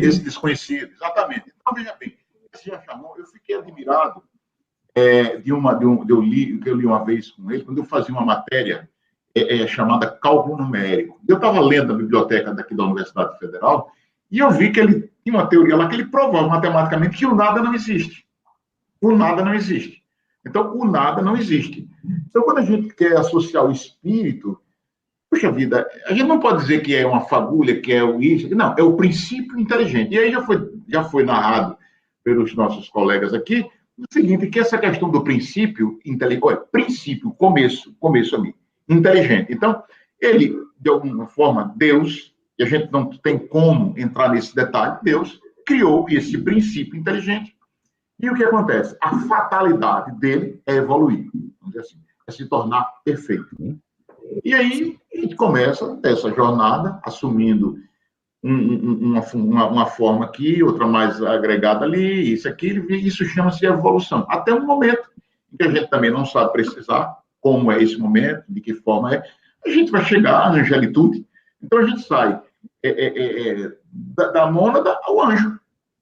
Esse desconhecido, exatamente. Então, veja bem, esse Jean Charron, eu fiquei admirado que eu li uma vez com ele, quando eu fazia uma matéria chamada Cálculo Numérico. Eu estava lendo a biblioteca daqui da Universidade Federal e eu vi que ele tinha uma teoria lá que ele provava matematicamente que o nada não existe. O nada não existe. Então, o nada não existe. Então, quando a gente quer associar o espírito, puxa vida, a gente não pode dizer que é uma fagulha, que é o isso. Não, é o princípio inteligente. E aí já foi narrado pelos nossos colegas aqui o seguinte, que essa questão do princípio inteligente, olha, princípio, começo ali, inteligente. Então, ele, de alguma forma, Deus, e a gente não tem como entrar nesse detalhe, Deus criou esse princípio inteligente. E o que acontece? A fatalidade dele é evoluir, vamos dizer assim, é se tornar perfeito. E aí a gente começa essa jornada assumindo uma forma aqui, outra mais agregada ali, isso aqui, isso chama-se evolução. Até um momento em que a gente também não sabe precisar como é esse momento, de que forma é, a gente vai chegar à angelitude. Então a gente sai da mônada ao anjo.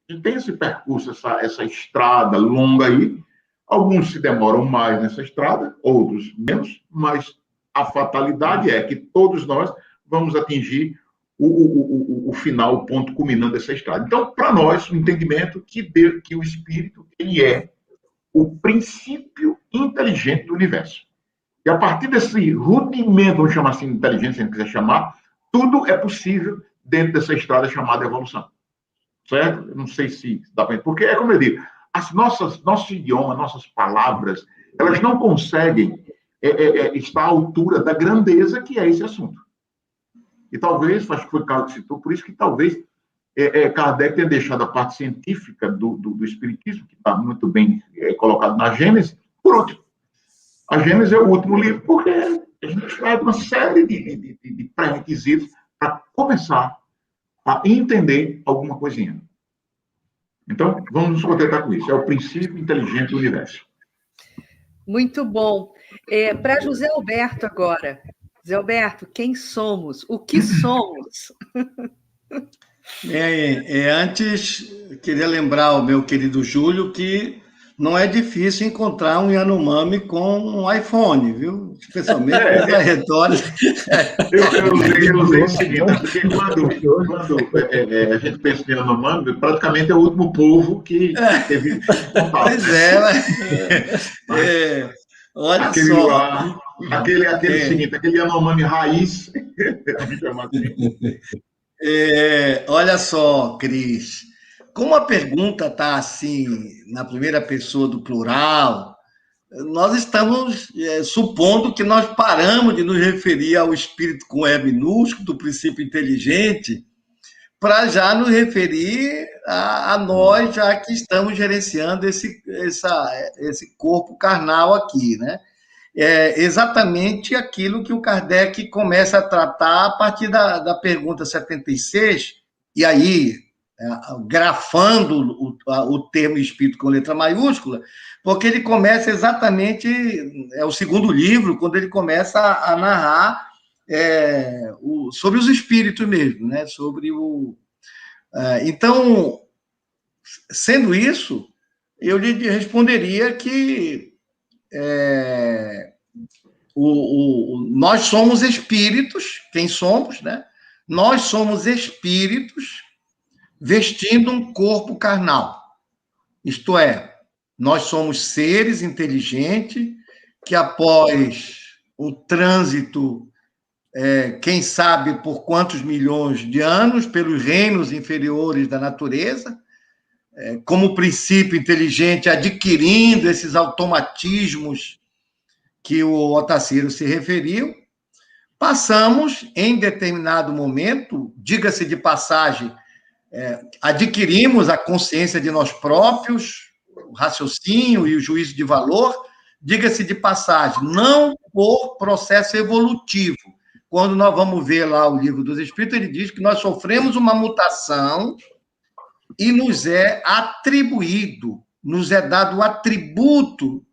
A gente tem esse percurso, essa estrada longa aí. Alguns se demoram mais nessa estrada, outros menos, mas a fatalidade é que todos nós vamos atingir o final, o ponto culminante dessa estrada. Então, para nós, o entendimento que o espírito ele é o princípio inteligente do universo. E a partir desse rudimento, vamos chamar assim de inteligência, se a gente quiser chamar, tudo é possível dentro dessa estrada chamada evolução. Certo? Eu não sei se dá para... Porque, é como eu digo, nosso idioma, nossas palavras, elas não conseguem estar à altura da grandeza que é esse assunto. E talvez, acho que foi o Carlos que citou, por isso que talvez Kardec tenha deixado a parte científica do Espiritismo, que está muito bem colocado na Gênese, por último. A Gênese é o último livro, porque a gente traz uma série de pré-requisitos a começar a entender alguma coisinha. Então, vamos nos contentar com isso. É o princípio inteligente do universo. Muito bom. Para José Alberto agora. José Alberto, quem somos? O que somos? Antes, queria lembrar ao meu querido Júlio que não é difícil encontrar um Yanomami com um iPhone, viu? Especialmente nos arredores. Eu usei o seguinte, porque quando a gente pensa em Yanomami, praticamente é o último povo que teve contato. Pois olha aquele só. Lá, aquele seguinte, aquele Yanomami raiz, me chama assim. Olha só, Cris, como a pergunta está assim, na primeira pessoa do plural, nós estamos supondo que nós paramos de nos referir ao espírito com E minúsculo, do princípio inteligente, para já nos referir a nós, já que estamos gerenciando esse corpo carnal aqui, né? É exatamente aquilo que o Kardec começa a tratar a partir da pergunta 76, e aí, grafando o termo espírito com letra maiúscula, porque ele começa exatamente, é o segundo livro, quando ele começa a narrar sobre os espíritos mesmo, né? Sobre então, sendo isso, eu lhe responderia que nós somos espíritos, quem somos, né? Nós somos espíritos vestindo um corpo carnal. Isto é, nós somos seres inteligentes que, após o trânsito, quem sabe por quantos milhões de anos, pelos reinos inferiores da natureza, como princípio inteligente, adquirindo esses automatismos que o Otacílio se referiu, passamos, em determinado momento, diga-se de passagem, adquirimos a consciência de nós próprios, o raciocínio e o juízo de valor, diga-se de passagem, não por processo evolutivo. Quando nós vamos ver lá o Livro dos Espíritos, ele diz que nós sofremos uma mutação e nos é atribuído, nos é dado o atributo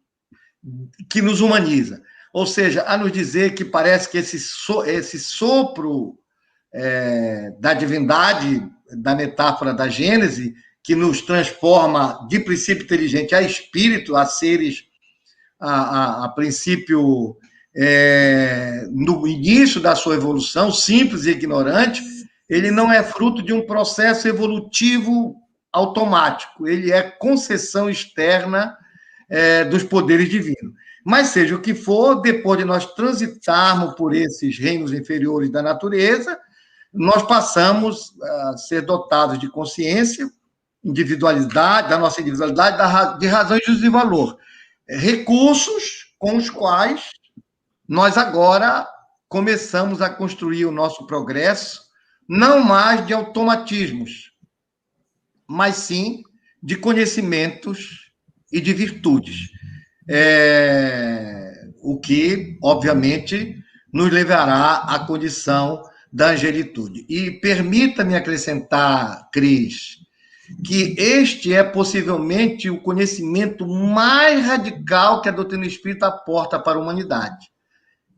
que nos humaniza. Ou seja, a nos dizer que parece que esse sopro da divindade, da metáfora da Gênese, que nos transforma de princípio inteligente a espírito, a seres, a princípio, no início da sua evolução, simples e ignorante, ele não é fruto de um processo evolutivo automático, ele é concessão externa dos poderes divinos. Mas, seja o que for, depois de nós transitarmos por esses reinos inferiores da natureza, nós passamos a ser dotados de consciência, individualidade, da nossa individualidade, de razão e juízo de valor. Recursos com os quais nós agora começamos a construir o nosso progresso, não mais de automatismos, mas sim de conhecimentos e de virtudes. O que, obviamente, nos levará à condição da angelitude. E permita-me acrescentar, Cris, que este é possivelmente o conhecimento mais radical que a doutrina espírita aporta para a humanidade.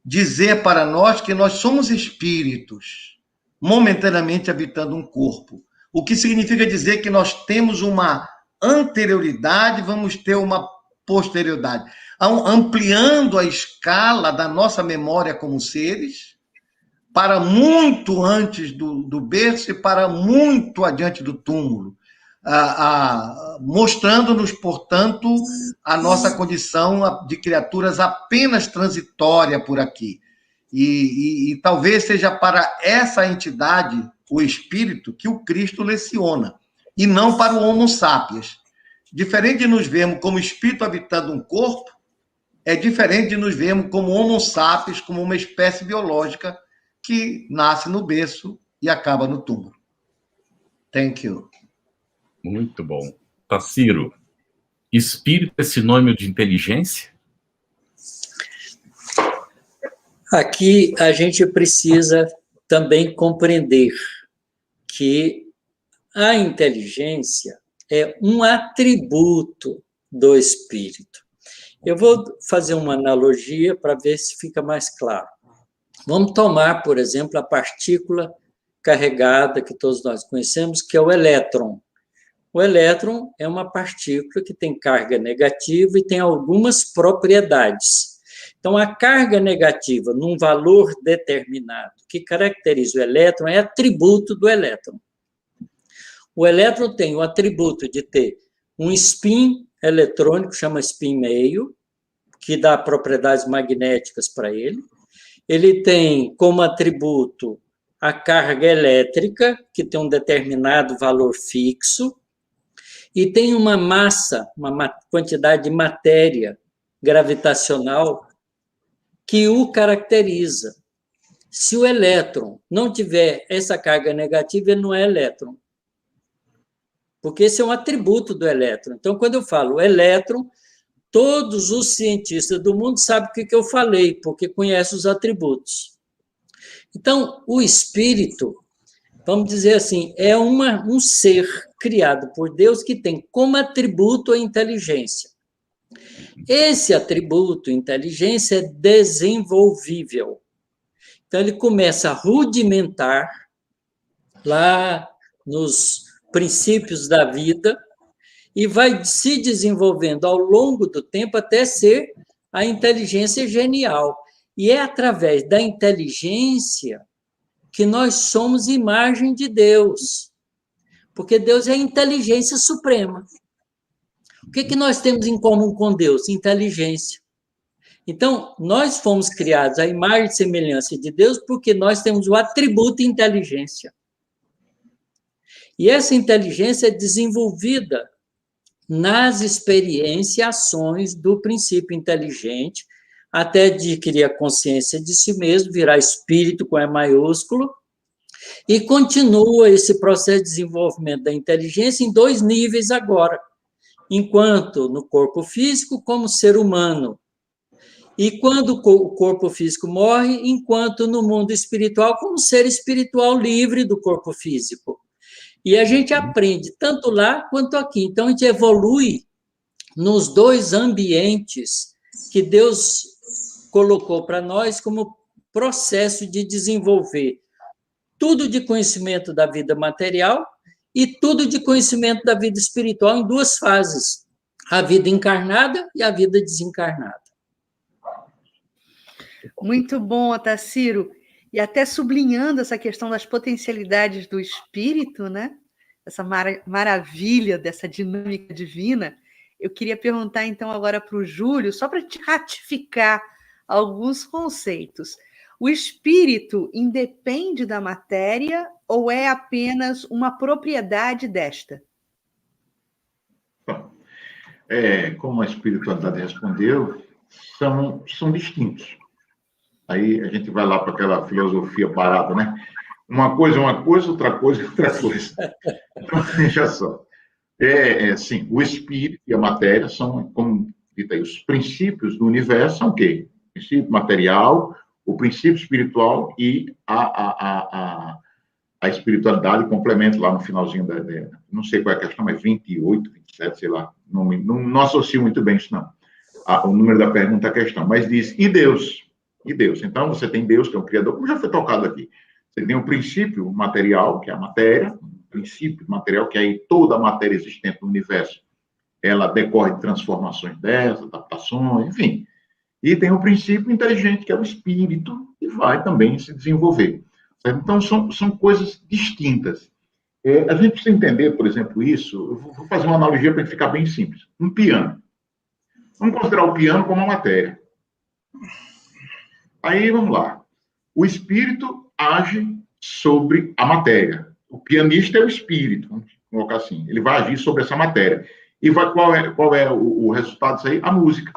Dizer para nós que nós somos espíritos momentaneamente habitando um corpo. O que significa dizer que nós temos uma anterioridade, vamos ter uma posterioridade. Ampliando a escala da nossa memória como seres, para muito antes do berço e para muito adiante do túmulo, mostrando-nos, portanto, a nossa condição de criaturas apenas transitória por aqui. E talvez seja para essa entidade, o espírito, que o Cristo leciona, e não para o Homo sapiens. Diferente de nos vermos como espírito habitando um corpo, é diferente de nos vermos como Homo sapiens, como uma espécie biológica que nasce no berço e acaba no túmulo. Thank you. Muito bom. Taciro, espírito é sinônimo de inteligência? Aqui a gente precisa também compreender que a inteligência é um atributo do espírito. Eu vou fazer uma analogia para ver se fica mais claro. Vamos tomar, por exemplo, a partícula carregada que todos nós conhecemos, que é o elétron. O elétron é uma partícula que tem carga negativa e tem algumas propriedades. Então, a carga negativa num valor determinado que caracteriza o elétron é atributo do elétron. O elétron tem o atributo de ter um spin eletrônico, chama spin meio, que dá propriedades magnéticas para ele. Ele tem como atributo a carga elétrica, que tem um determinado valor fixo, e tem uma massa, uma quantidade de matéria gravitacional que o caracteriza. Se o elétron não tiver essa carga negativa, ele não é elétron. Porque esse é um atributo do elétron. Então, quando eu falo elétron, todos os cientistas do mundo sabem o que eu falei, porque conhecem os atributos. Então, o espírito, vamos dizer assim, é um ser criado por Deus que tem como atributo a inteligência. Esse atributo, inteligência, é desenvolvível. Então, ele começa rudimentar lá nos princípios da vida e vai se desenvolvendo ao longo do tempo até ser a inteligência genial. E é através da inteligência que nós somos imagem de Deus. Porque Deus é a inteligência suprema. O que nós temos em comum com Deus? Inteligência. Então, nós fomos criados à imagem e semelhança de Deus porque nós temos o atributo inteligência. E essa inteligência é desenvolvida nas experiências e ações do princípio inteligente, até adquirir a consciência de si mesmo, virar espírito com E maiúsculo, e continua esse processo de desenvolvimento da inteligência em 2 níveis agora, enquanto no corpo físico, como ser humano, e quando o corpo físico morre, enquanto no mundo espiritual, como ser espiritual livre do corpo físico. E a gente aprende tanto lá quanto aqui. Então, a gente evolui nos 2 ambientes que Deus colocou para nós como processo de desenvolver tudo de conhecimento da vida material e tudo de conhecimento da vida espiritual em 2 fases, a vida encarnada e a vida desencarnada. Muito bom, Otacílio. E até sublinhando essa questão das potencialidades do espírito, né? Essa maravilha dessa dinâmica divina, eu queria perguntar então agora para o Júlio, só para te ratificar alguns conceitos. O espírito independe da matéria ou é apenas uma propriedade desta? Como a espiritualidade respondeu, são distintos. Aí a gente vai lá para aquela filosofia barata, né? Uma coisa é uma coisa, outra coisa é outra coisa. Então, veja só. Sim, o espírito e a matéria são, como dito aí, os princípios do universo são o quê? O princípio material, o princípio espiritual e a espiritualidade, complemento lá no finalzinho não sei qual é a questão, mas 28, 27, sei lá. Não associo muito bem isso, não. O número da pergunta é a questão. Mas diz, e Deus? E Deus. Então, você tem Deus, que é o Criador, como já foi tocado aqui. Você tem o princípio material, que é a matéria, o princípio material, que é aí toda a matéria existente no universo, ela decorre de transformações dessas, adaptações, enfim. E tem o princípio inteligente, que é o espírito, que vai também se desenvolver. Certo? Então, são coisas distintas. A gente precisa entender, por exemplo, isso. Eu vou fazer uma analogia para ficar bem simples. Um piano. Vamos considerar o piano como uma matéria. Aí, vamos lá. O espírito age sobre a matéria. O pianista é o espírito, vamos colocar assim. Ele vai agir sobre essa matéria. E qual é o resultado disso aí? A música.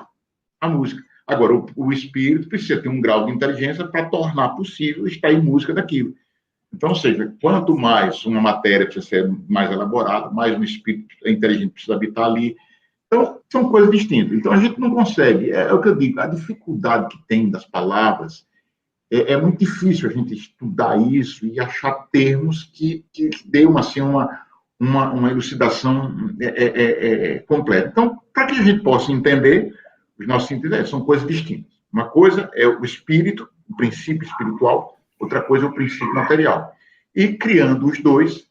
A música. Agora, o espírito precisa ter um grau de inteligência para tornar possível extrair música daquilo. Então, ou seja, quanto mais uma matéria precisa ser mais elaborada, mais um espírito inteligente precisa habitar ali. Então, são coisas distintas. Então, a gente não consegue, é o que eu digo, a dificuldade que tem das palavras É muito difícil a gente estudar isso e achar termos que dê uma elucidação completa. Então, para que a gente possa entender, os nossos sentidos são coisas distintas. Uma coisa é o espírito, o princípio espiritual, outra coisa é o princípio material. E criando os dois,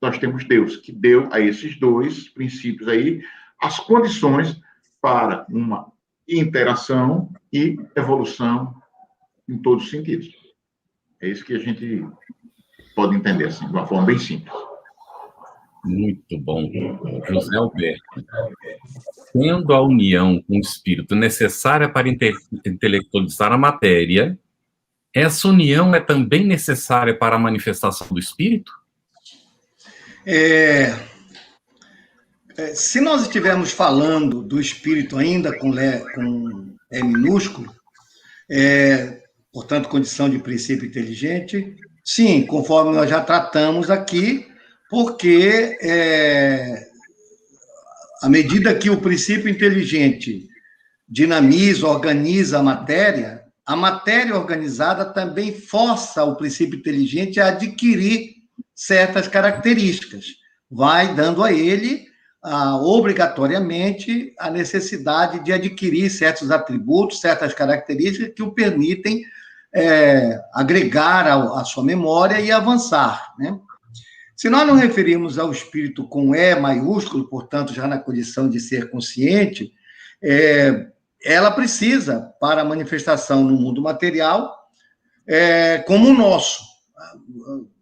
nós temos Deus, que deu a esses dois princípios aí as condições para uma interação e evolução em todos os sentidos. É isso que a gente pode entender assim, de uma forma bem simples. Muito bom. José Alberto, tendo a união com o espírito necessária para intelectualizar a matéria, essa união é também necessária para a manifestação do espírito? Se nós estivermos falando do espírito ainda com E minúsculo, portanto, condição de princípio inteligente, sim, conforme nós já tratamos aqui, porque à medida que o princípio inteligente dinamiza, organiza a matéria organizada também força o princípio inteligente a adquirir certas características, vai dando a ele, obrigatoriamente, a necessidade de adquirir certos atributos, certas características que o permitem agregar à sua memória e avançar, né? Se nós não referimos ao espírito com E maiúsculo, portanto, já na condição de ser consciente, ela precisa, para a manifestação no mundo material, como o nosso.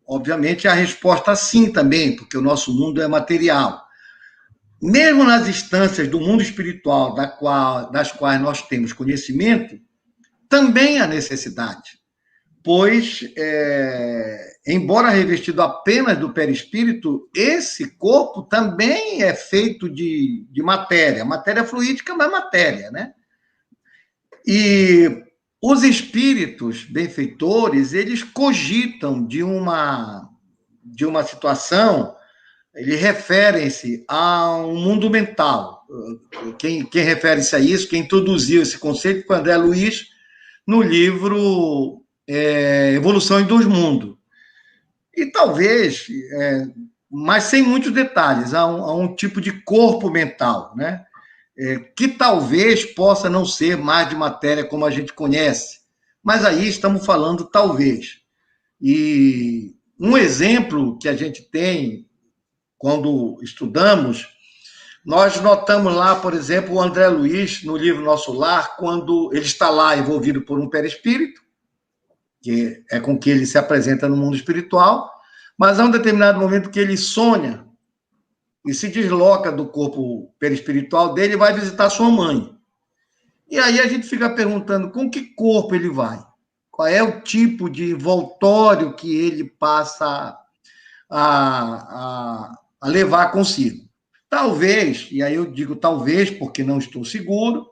Obviamente, a resposta sim também, porque o nosso mundo é material. Mesmo nas instâncias do mundo espiritual, das quais nós temos conhecimento, também há necessidade, pois, embora revestido apenas do perispírito, esse corpo também é feito de matéria. Matéria fluídica, mas matéria, né? E os espíritos benfeitores, eles cogitam de uma situação, eles referem-se a um mundo mental. Quem refere-se a isso, quem introduziu esse conceito foi André Luiz, no livro Evolução em Dois Mundos. E talvez, mas sem muitos detalhes, há um tipo de corpo mental, né? Que talvez possa não ser mais de matéria como a gente conhece, mas aí estamos falando talvez. E um exemplo que a gente tem, quando estudamos, nós notamos lá, por exemplo, o André Luiz, no livro Nosso Lar, quando ele está lá envolvido por um perispírito, que é com que ele se apresenta no mundo espiritual, mas há um determinado momento que ele sonha e se desloca do corpo perispiritual dele e vai visitar sua mãe. E aí a gente fica perguntando com que corpo ele vai? Qual é o tipo de envoltório que ele passa a levar consigo? Talvez, e aí eu digo talvez porque não estou seguro,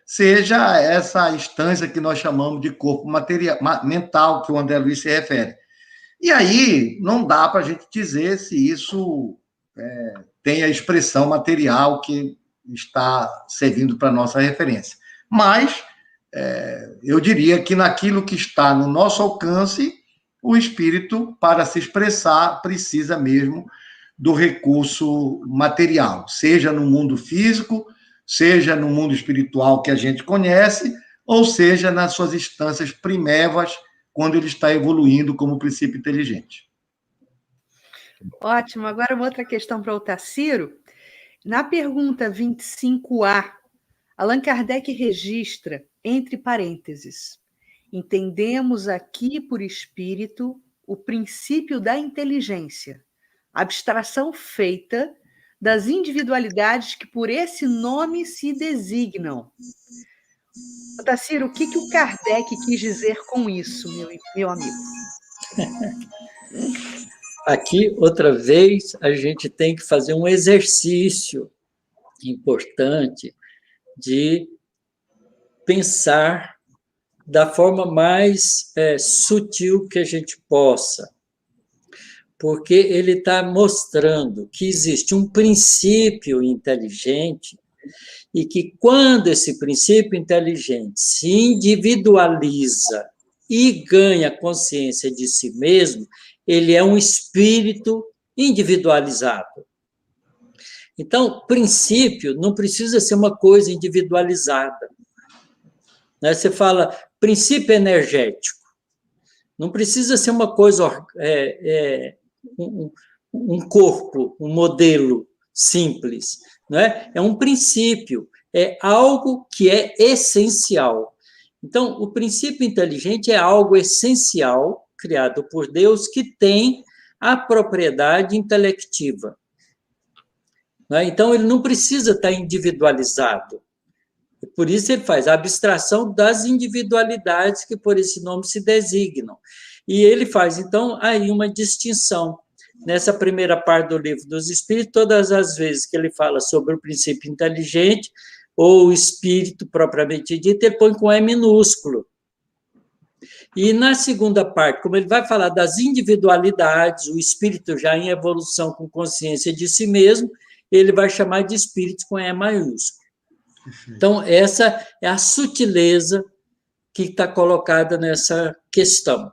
seja essa instância que nós chamamos de corpo mental, que o André Luiz se refere. E aí não dá para a gente dizer se isso tem a expressão material que está servindo para a nossa referência. Mas eu diria que naquilo que está no nosso alcance, o espírito, para se expressar, precisa mesmo do recurso material, seja no mundo físico, seja no mundo espiritual que a gente conhece, ou seja nas suas instâncias primevas, quando ele está evoluindo como princípio inteligente. Ótimo. Agora, uma outra questão para o Tassiro. Na pergunta 25A, Allan Kardec registra, entre parênteses, entendemos aqui por espírito o princípio da inteligência, abstração feita das individualidades que por esse nome se designam. Tassiro, o que o Kardec quis dizer com isso, meu amigo? Aqui, outra vez, a gente tem que fazer um exercício importante de pensar da forma mais sutil que a gente possa, porque ele está mostrando que existe um princípio inteligente e que quando esse princípio inteligente se individualiza e ganha consciência de si mesmo, ele é um espírito individualizado. Então, princípio não precisa ser uma coisa individualizada. Né? Você fala princípio energético. Não precisa ser uma coisa, um corpo, um modelo simples. Né? É um princípio, é algo que é essencial. Então, o princípio inteligente é algo essencial, criado por Deus, que tem a propriedade intelectiva. Então, ele não precisa estar individualizado. Por isso, ele faz a abstração das individualidades que por esse nome se designam. E ele faz, então, aí uma distinção. Nessa primeira parte do Livro dos Espíritos, todas as vezes que ele fala sobre o princípio inteligente, ou o espírito propriamente dito, ele põe com E minúsculo. E na segunda parte, como ele vai falar das individualidades, o espírito já em evolução com consciência de si mesmo, ele vai chamar de espírito com E maiúsculo. Então, essa é a sutileza que está colocada nessa questão.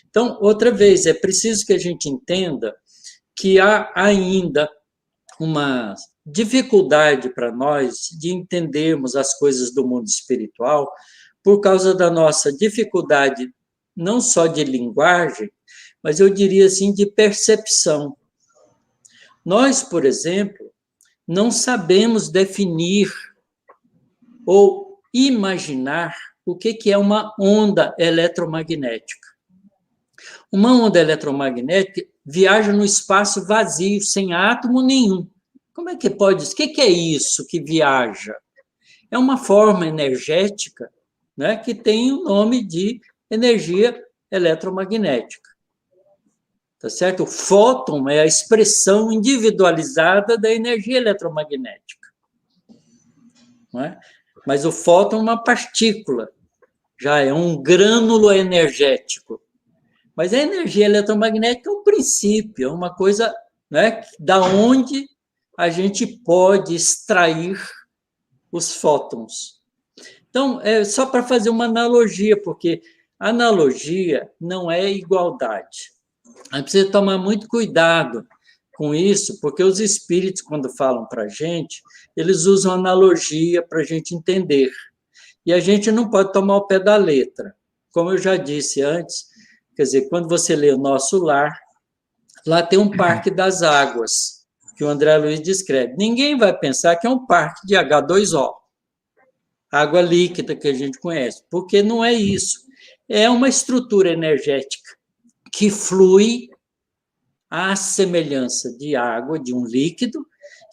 Então, outra vez, é preciso que a gente entenda que há ainda uma dificuldade para nós de entendermos as coisas do mundo espiritual por causa da nossa dificuldade, não só de linguagem, mas eu diria assim, de percepção. Nós, por exemplo, não sabemos definir ou imaginar o que é uma onda eletromagnética. Uma onda eletromagnética viaja no espaço vazio, sem átomo nenhum. Como é que pode isso? O que é isso que viaja? É uma forma energética, né, que tem o nome de energia eletromagnética. Tá certo? O fóton é a expressão individualizada da energia eletromagnética. Não é? Mas o fóton é uma partícula, já é um grânulo energético. Mas a energia eletromagnética é um princípio, é uma coisa, né, da onde a gente pode extrair os fótons. Então, é só para fazer uma analogia, porque analogia não é igualdade. A gente precisa tomar muito cuidado com isso, porque os espíritos, quando falam para a gente, eles usam analogia para a gente entender. E a gente não pode tomar o pé da letra. Como eu já disse antes, quer dizer, quando você lê o Nosso Lar, lá tem um parque das águas, que o André Luiz descreve. Ninguém vai pensar que é um parque de H2O, água líquida que a gente conhece, porque não é isso. É uma estrutura energética que flui à semelhança de água, de um líquido,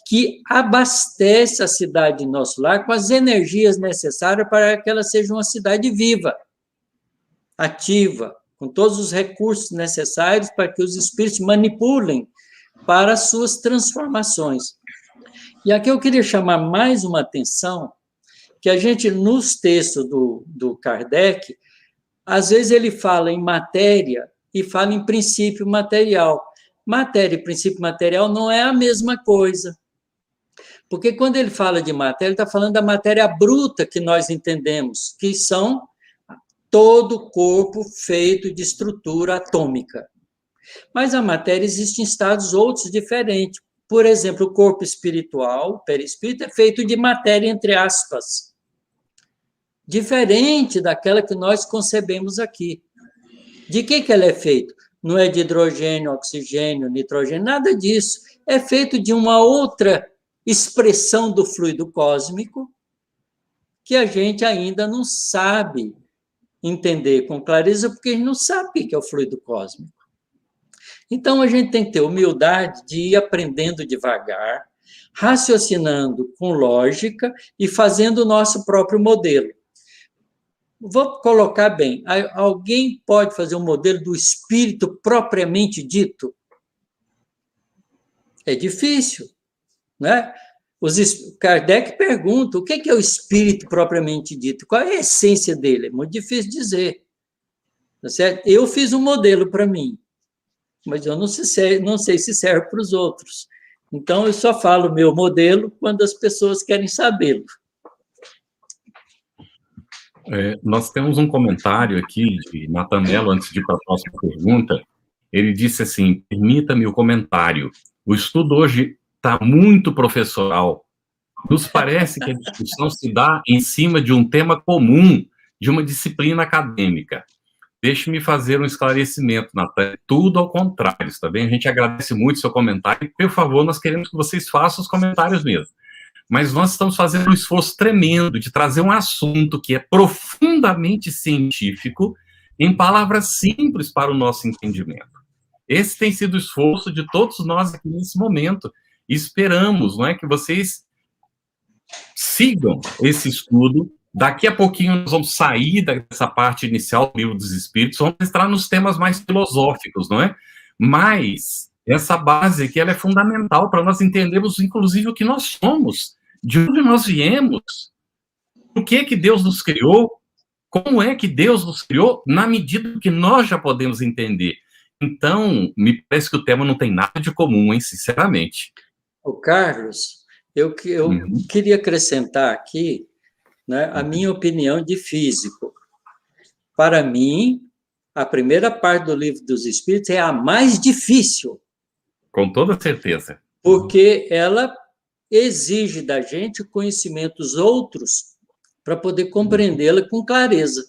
que abastece a cidade de Nosso Lar com as energias necessárias para que ela seja uma cidade viva, ativa, com todos os recursos necessários para que os espíritos manipulem para as suas transformações. E aqui eu queria chamar mais uma atenção, que a gente, nos textos do Kardec, às vezes ele fala em matéria e fala em princípio material. Matéria e princípio material não é a mesma coisa. Porque quando ele fala de matéria, ele está falando da matéria bruta que nós entendemos, que são todo o corpo feito de estrutura atômica. Mas a matéria existe em estados outros diferentes. Por exemplo, o corpo espiritual, o perispírito, é feito de matéria, entre aspas, diferente daquela que nós concebemos aqui. De que ela é feita? Não é de hidrogênio, oxigênio, nitrogênio, nada disso. É feito de uma outra expressão do fluido cósmico que a gente ainda não sabe entender com clareza, porque a gente não sabe o que é o fluido cósmico. Então, a gente tem que ter humildade de ir aprendendo devagar, raciocinando com lógica e fazendo o nosso próprio modelo. Vou colocar bem, alguém pode fazer um modelo do espírito propriamente dito? É difícil, né? Kardec pergunta, o que é o espírito propriamente dito? Qual é a essência dele? É muito difícil dizer. Tá certo? Eu fiz um modelo para mim, mas eu não sei se serve para os outros. Então, eu só falo meu modelo quando as pessoas querem sabê-lo. Nós temos um comentário aqui de Natanello, antes de ir para a próxima pergunta. Ele disse assim: permita-me o comentário. O estudo hoje está muito professoral. Nos parece que a discussão se dá em cima de um tema comum, de uma disciplina acadêmica. Deixe-me fazer um esclarecimento, Natan. Tudo ao contrário, está bem? A gente agradece muito o seu comentário. Por favor, nós queremos que vocês façam os comentários mesmo. Mas nós estamos fazendo um esforço tremendo de trazer um assunto que é profundamente científico em palavras simples para o nosso entendimento. Esse tem sido o esforço de todos nós aqui nesse momento. Esperamos, não é, que vocês sigam esse estudo. Daqui a pouquinho nós vamos sair dessa parte inicial do Livro dos Espíritos, vamos entrar nos temas mais filosóficos, não é? Mas essa base aqui, ela é fundamental para nós entendermos, inclusive, o que nós somos, de onde nós viemos, o que é que Deus nos criou, como é que Deus nos criou, na medida que nós já podemos entender. Então, me parece que o tema não tem nada de comum, hein, sinceramente. Ô, Carlos, eu queria acrescentar aqui, né, a minha opinião de físico. Para mim, a primeira parte do Livro dos Espíritos é a mais difícil. Com toda certeza. Porque ela exige da gente conhecimentos outros para poder compreendê-la com clareza,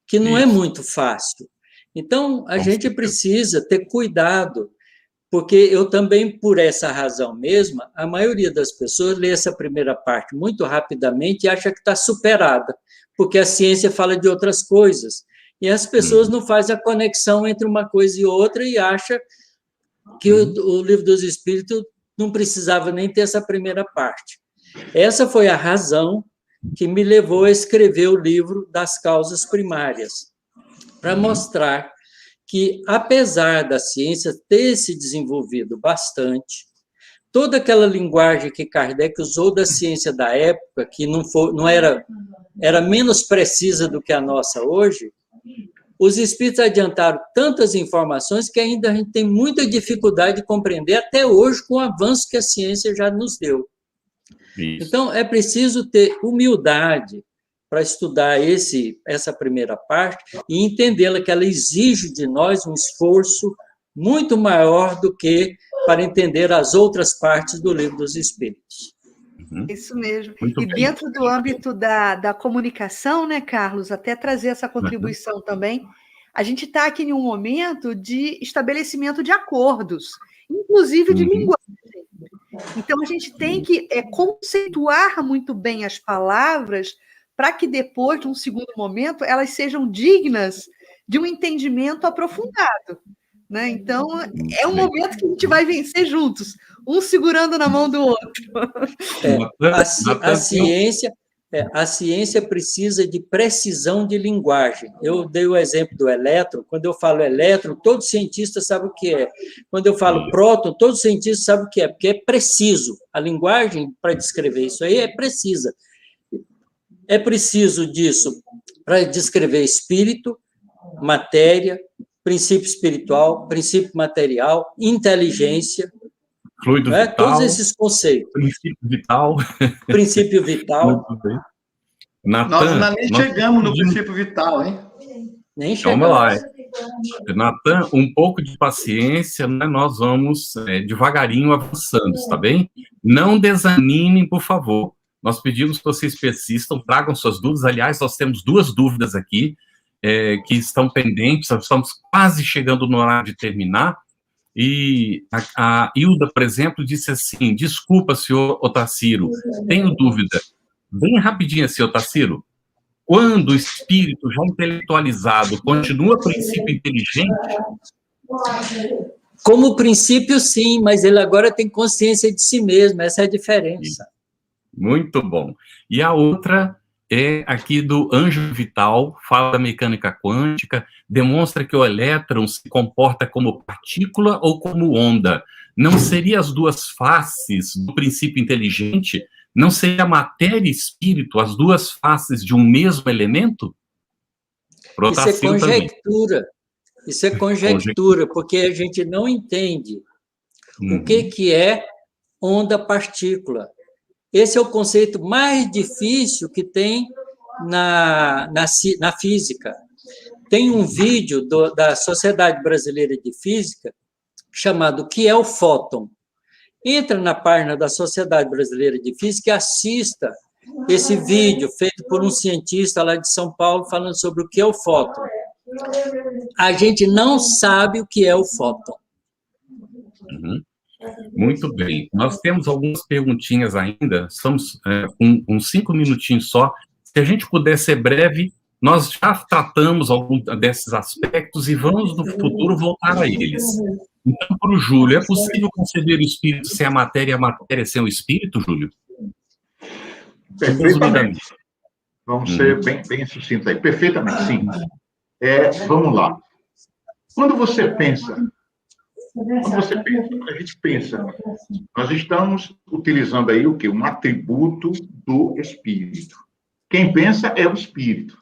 que não é muito fácil. Então, a gente precisa ter cuidado, porque eu também, por essa razão mesma, a maioria das pessoas lê essa primeira parte muito rapidamente e acha que está superada, porque a ciência fala de outras coisas. E as pessoas não fazem a conexão entre uma coisa e outra e acham que o Livro dos Espíritos não precisava nem ter essa primeira parte. Essa foi a razão que me levou a escrever o livro das causas primárias, para mostrar que, apesar da ciência ter se desenvolvido bastante, toda aquela linguagem que Kardec usou da ciência da época, que era menos precisa do que a nossa hoje, os espíritos adiantaram tantas informações que ainda a gente tem muita dificuldade de compreender até hoje com o avanço que a ciência já nos deu. Isso. Então, é preciso ter humildade para estudar essa primeira parte e entendê-la, que ela exige de nós um esforço muito maior do que para entender as outras partes do Livro dos Espíritos. Isso mesmo. Muito e bem. Dentro do âmbito da comunicação, né, Carlos, até trazer essa contribuição também, a gente está aqui em um momento de estabelecimento de acordos, inclusive de linguagem. Então, a gente tem que conceituar muito bem as palavras para que depois, de um segundo momento, elas sejam dignas de um entendimento aprofundado. Né? Então, é um momento que a gente vai vencer juntos, um segurando na mão do outro. A ciência precisa de precisão de linguagem. Eu dei o exemplo do elétron. Quando eu falo elétron, todo cientista sabe o que é. Quando eu falo próton, todo cientista sabe o que é, porque é preciso. A linguagem para descrever isso aí é precisa. É preciso disso para descrever espírito, matéria, princípio espiritual, princípio material, inteligência, fluido vital, todos esses conceitos. Princípio vital. Princípio vital. Muito bem. Nós nem chegamos no princípio vital, hein? Nem chegamos. Vamos lá. Natan, um pouco de paciência, né? Nós vamos devagarinho avançando, está bem? Não desanimem, por favor. Nós pedimos que vocês persistam, tragam suas dúvidas. Aliás, nós temos 2 dúvidas aqui que estão pendentes, nós estamos quase chegando no horário de terminar. E a Hilda, por exemplo, disse assim: desculpa, senhor Otacílio, tenho dúvida. Bem rapidinho assim, Otacílio. Quando o espírito já intelectualizado continua princípio inteligente? Como princípio, sim, mas ele agora tem consciência de si mesmo, essa é a diferença. Muito bom. E a outra é aqui do Anjo Vital, fala da mecânica quântica, demonstra que o elétron se comporta como partícula ou como onda. Não seria as 2 faces do princípio inteligente? Não seria matéria e espírito as 2 faces de um mesmo elemento? Isso é conjectura. Isso é conjectura, porque a gente não entende o que é onda-partícula. Esse é o conceito mais difícil que tem na física. Tem um vídeo da Sociedade Brasileira de Física chamado O que é o fóton? Entra na página da Sociedade Brasileira de Física e assista esse vídeo feito por um cientista lá de São Paulo falando sobre o que é o fóton. A gente não sabe o que é o fóton. Uhum. Muito bem. Nós temos algumas perguntinhas ainda, estamos com 5 minutinhos só. Se a gente puder ser breve, nós já tratamos algum desses aspectos e vamos, no futuro, voltar a eles. Então, para o Júlio, é possível conceber o espírito sem a matéria e a matéria sem o espírito, Júlio? Perfeitamente. Vamos ser bem sucintos aí. Perfeitamente, sim. Vamos lá. Quando você pensa, quando a gente pensa, nós estamos utilizando aí o quê? Um atributo do espírito. Quem pensa é o espírito.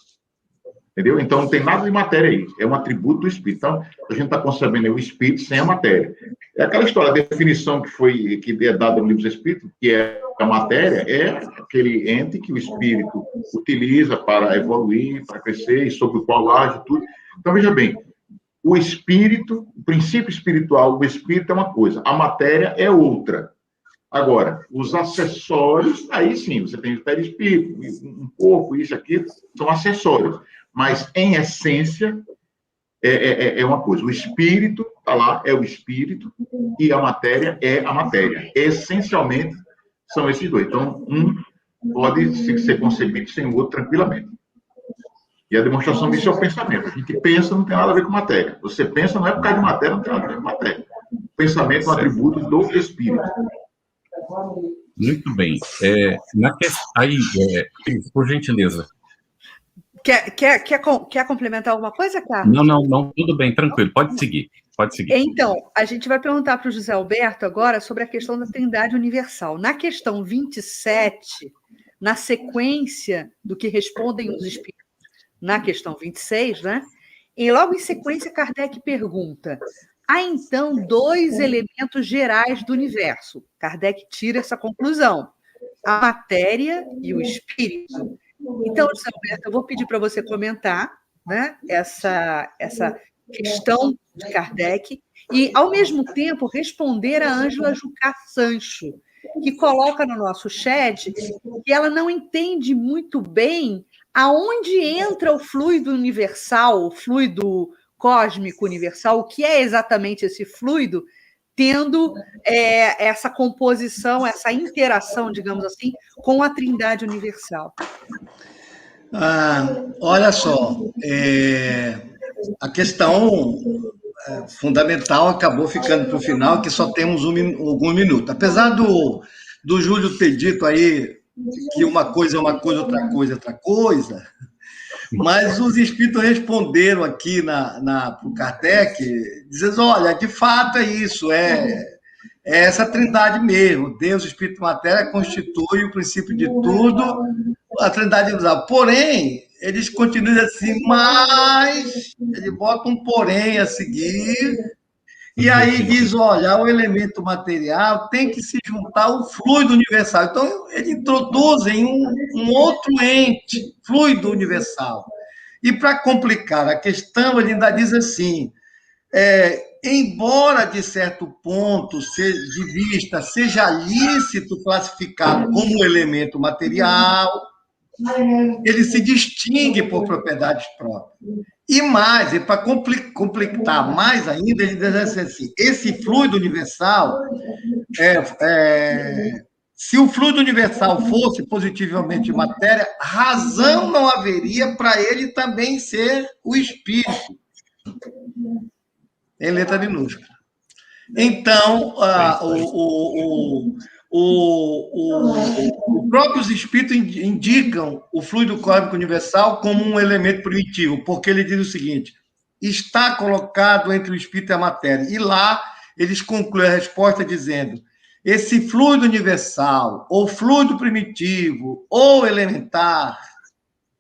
Entendeu? Então, não tem nada de matéria aí. É um atributo do espírito. Então, a gente está concebendo o espírito sem a matéria. É aquela história, a definição que é dada no livro dos Espíritos, que é a matéria, é aquele ente que o espírito utiliza para evoluir, para crescer, e sobre o qual age tudo. Então, veja bem, o espírito, o princípio espiritual, o espírito é uma coisa, a matéria é outra. Agora, os acessórios, aí sim, você tem o perispírito, um corpo, isso, aquilo, são acessórios. Mas, em essência, é uma coisa. O espírito, está lá, é o espírito, e a matéria é a matéria. Essencialmente, são esses dois. Então, um pode ser concebido sem o outro tranquilamente. E a demonstração disso é o pensamento. A gente pensa, não tem nada a ver com matéria. Você pensa, não é por causa de matéria, não tem nada a ver com matéria. O pensamento é um atributo do espírito. Muito bem. Por gentileza. Quer complementar alguma coisa, Carlos? Não, tudo bem, tranquilo, pode seguir. Então, a gente vai perguntar para o José Alberto agora sobre a questão da Trindade Universal. Na questão 27, na sequência do que respondem os espíritos, na questão 26, né? E logo em sequência, Kardec pergunta: há então 2 elementos gerais do universo. Kardec tira essa conclusão: a matéria e o espírito. Então, José Alberto, eu vou pedir para você comentar, né, essa questão de Kardec e, ao mesmo tempo, responder a Ângela Jucá Sancho, que coloca no nosso chat que ela não entende muito bem aonde entra o fluido universal, o fluido cósmico universal, o que é exatamente esse fluido, tendo essa composição, essa interação, digamos assim, com a Trindade Universal. Olha só, a questão fundamental acabou ficando para o final, que só temos algum minuto. Apesar do Júlio ter dito aí que uma coisa é uma coisa, outra coisa é outra coisa, mas os espíritos responderam aqui para o Kardec, dizendo: olha, de fato é isso, é essa trindade mesmo. Deus, Espírito e Matéria constitui o princípio de tudo, a trindade universal. Porém, eles continuam assim, mas ele bota um porém a seguir, e aí diz: olha, o elemento material tem que se juntar ao fluido universal. Então, eles introduzem um outro ente, fluido universal. E, para complicar a questão, ele ainda diz assim: embora, de certo ponto de vista, seja lícito classificado como elemento material, ele se distingue por propriedades próprias. E mais, e para complicar mais ainda, ele diz assim: esse fluido universal, se o fluido universal fosse positivamente matéria, razão não haveria para ele também ser o espírito, em letra minúscula. Então, os próprios espíritos indicam o fluido cósmico universal como um elemento primitivo, porque ele diz o seguinte: está colocado entre o espírito e a matéria. E lá eles concluem a resposta dizendo: esse fluido universal, ou fluido primitivo, ou elementar,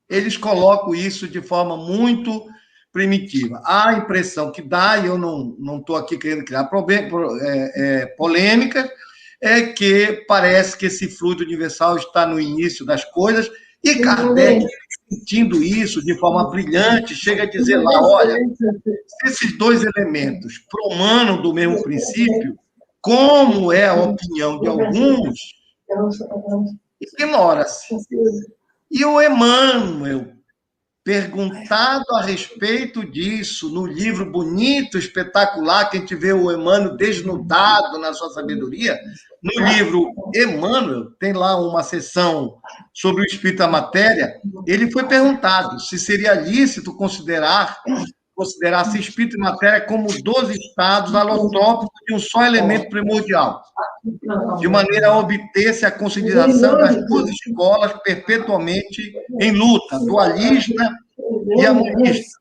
eles colocam isso de forma muito primitiva. A impressão que dá, e eu não estou aqui querendo criar polêmica, é que parece que esse fluido universal está no início das coisas, e Kardec sentindo isso de forma brilhante, chega a dizer lá, olha, se esses dois elementos promanam do mesmo princípio, como é a opinião de alguns, ignora-se. E o Emmanuel, perguntado a respeito disso, no livro bonito, espetacular, que a gente vê o Emmanuel desnudado na sua sabedoria, no livro Emmanuel, tem lá uma seção sobre o espírito e a matéria, ele foi perguntado se seria lícito considerar-se espírito e matéria como 2 estados alotópicos de um só elemento primordial, de maneira a obter-se a consideração das 2 escolas perpetuamente em luta, dualista e a monista,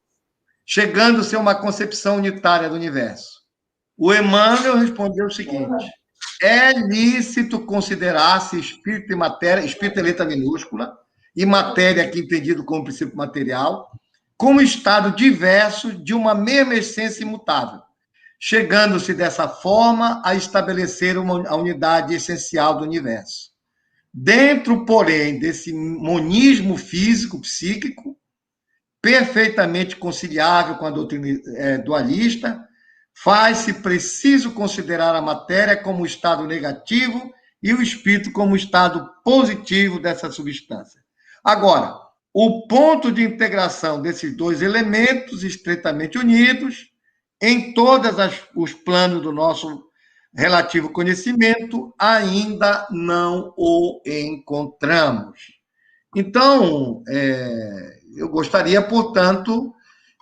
chegando-se a uma concepção unitária do universo. O Emmanuel respondeu o seguinte: é lícito considerar-se espírito e matéria, espírito é letra minúscula, e matéria, aqui entendido como princípio material, como estado diverso de uma mesma essência imutável, chegando-se dessa forma a estabelecer a unidade essencial do universo. Dentro, porém, desse monismo físico, psíquico, perfeitamente conciliável com a doutrina dualista, faz-se preciso considerar a matéria como estado negativo e o espírito como estado positivo dessa substância. Agora, o ponto de integração desses 2 elementos estreitamente unidos em todos os planos do nosso relativo conhecimento, ainda não o encontramos. Então, eu gostaria, portanto,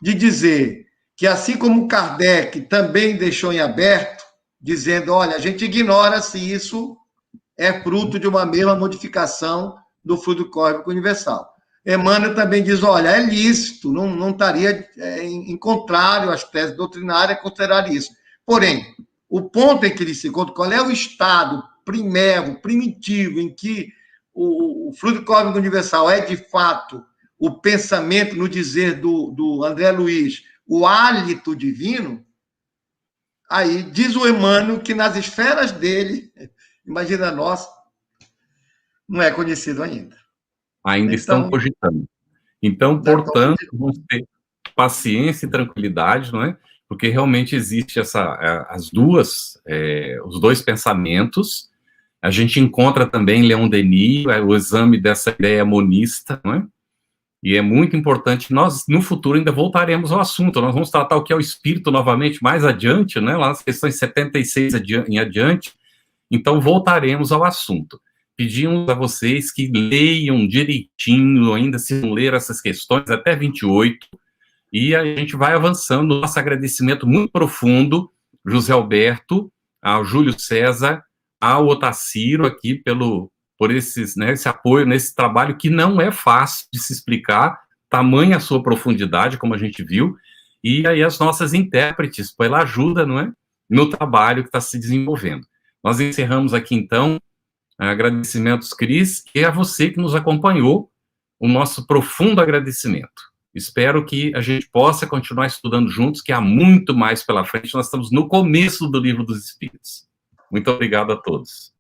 de dizer que, assim como Kardec também deixou em aberto, dizendo, olha, a gente ignora se isso é fruto de uma mesma modificação do fluido cósmico universal. Emmanuel também diz, olha, é lícito, não estaria em contrário às teses doutrinárias considerar isso. Porém, o ponto em que ele se encontra, qual é o estado primeiro, primitivo, em que o fluido cósmico universal é, de fato, o pensamento, no dizer do André Luiz, o hálito divino, aí diz o Emmanuel que nas esferas dele, imagina nós, não é conhecido ainda. Ainda estão cogitando. Então, portanto, vamos ter paciência e tranquilidade, não é? Porque realmente existe os 2 pensamentos. A gente encontra também Leon Denis, o exame dessa ideia monista, não é? E é muito importante, nós, no futuro, ainda voltaremos ao assunto, nós vamos tratar o que é o espírito novamente mais adiante, né? Lá nas questões 76 em adiante, então voltaremos ao assunto. Pedimos a vocês que leiam direitinho, ainda se não ler essas questões, até 28, e a gente vai avançando. Nosso agradecimento muito profundo, José Alberto, ao Júlio César, ao Otacílio aqui por esse apoio nesse trabalho que não é fácil de se explicar, tamanha a sua profundidade, como a gente viu, e aí as nossas intérpretes pela ajuda, não é? No trabalho que está se desenvolvendo. Nós encerramos aqui, então, agradecimentos, Cris, e a você que nos acompanhou, o nosso profundo agradecimento. Espero que a gente possa continuar estudando juntos, que há muito mais pela frente. Nós estamos no começo do Livro dos Espíritos. Muito obrigado a todos.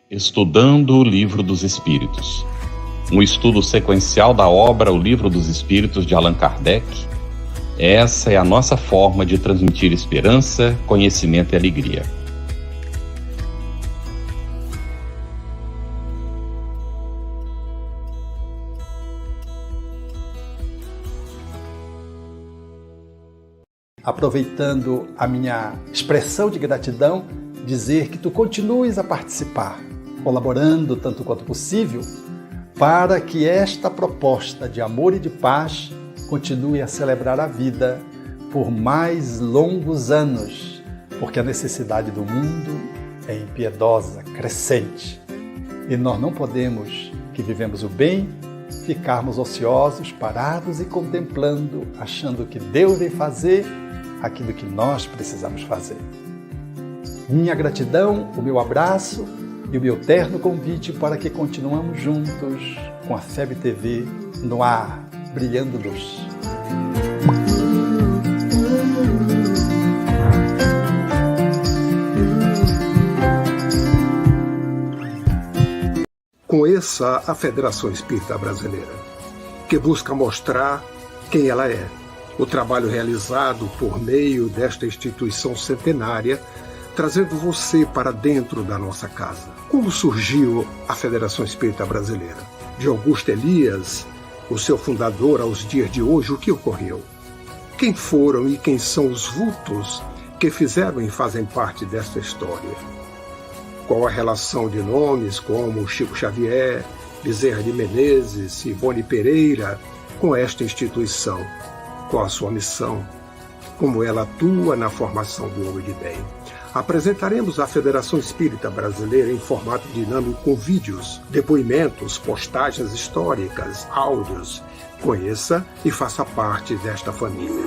Estudando o Livro dos Espíritos. Um estudo sequencial da obra O Livro dos Espíritos, de Allan Kardec. Essa é a nossa forma de transmitir esperança, conhecimento e alegria. Aproveitando a minha expressão de gratidão, dizer que tu continues a participar, colaborando tanto quanto possível, para que esta proposta de amor e de paz continue a celebrar a vida por mais longos anos, porque a necessidade do mundo é impiedosa, crescente. E nós não podemos, que vivemos o bem, ficarmos ociosos, parados e contemplando, achando que Deus vem fazer aquilo que nós precisamos fazer. Minha gratidão, o meu abraço e o meu terno convite para que continuemos juntos com a FEB TV no ar, brilhando luz. Conheça a Federação Espírita Brasileira, que busca mostrar quem ela é. O trabalho realizado por meio desta instituição centenária, trazendo você para dentro da nossa casa. Como surgiu a Federação Espírita Brasileira? De Augusto Elias, o seu fundador, aos dias de hoje, o que ocorreu? Quem foram e quem são os vultos que fizeram e fazem parte desta história? Qual a relação de nomes como Chico Xavier, Bezerra de Menezes, Ivone Pereira com esta instituição? Qual a sua missão? Como ela atua na formação do homem de bem? Apresentaremos a Federação Espírita Brasileira em formato dinâmico com vídeos, depoimentos, postagens históricas, áudios. Conheça e faça parte desta família.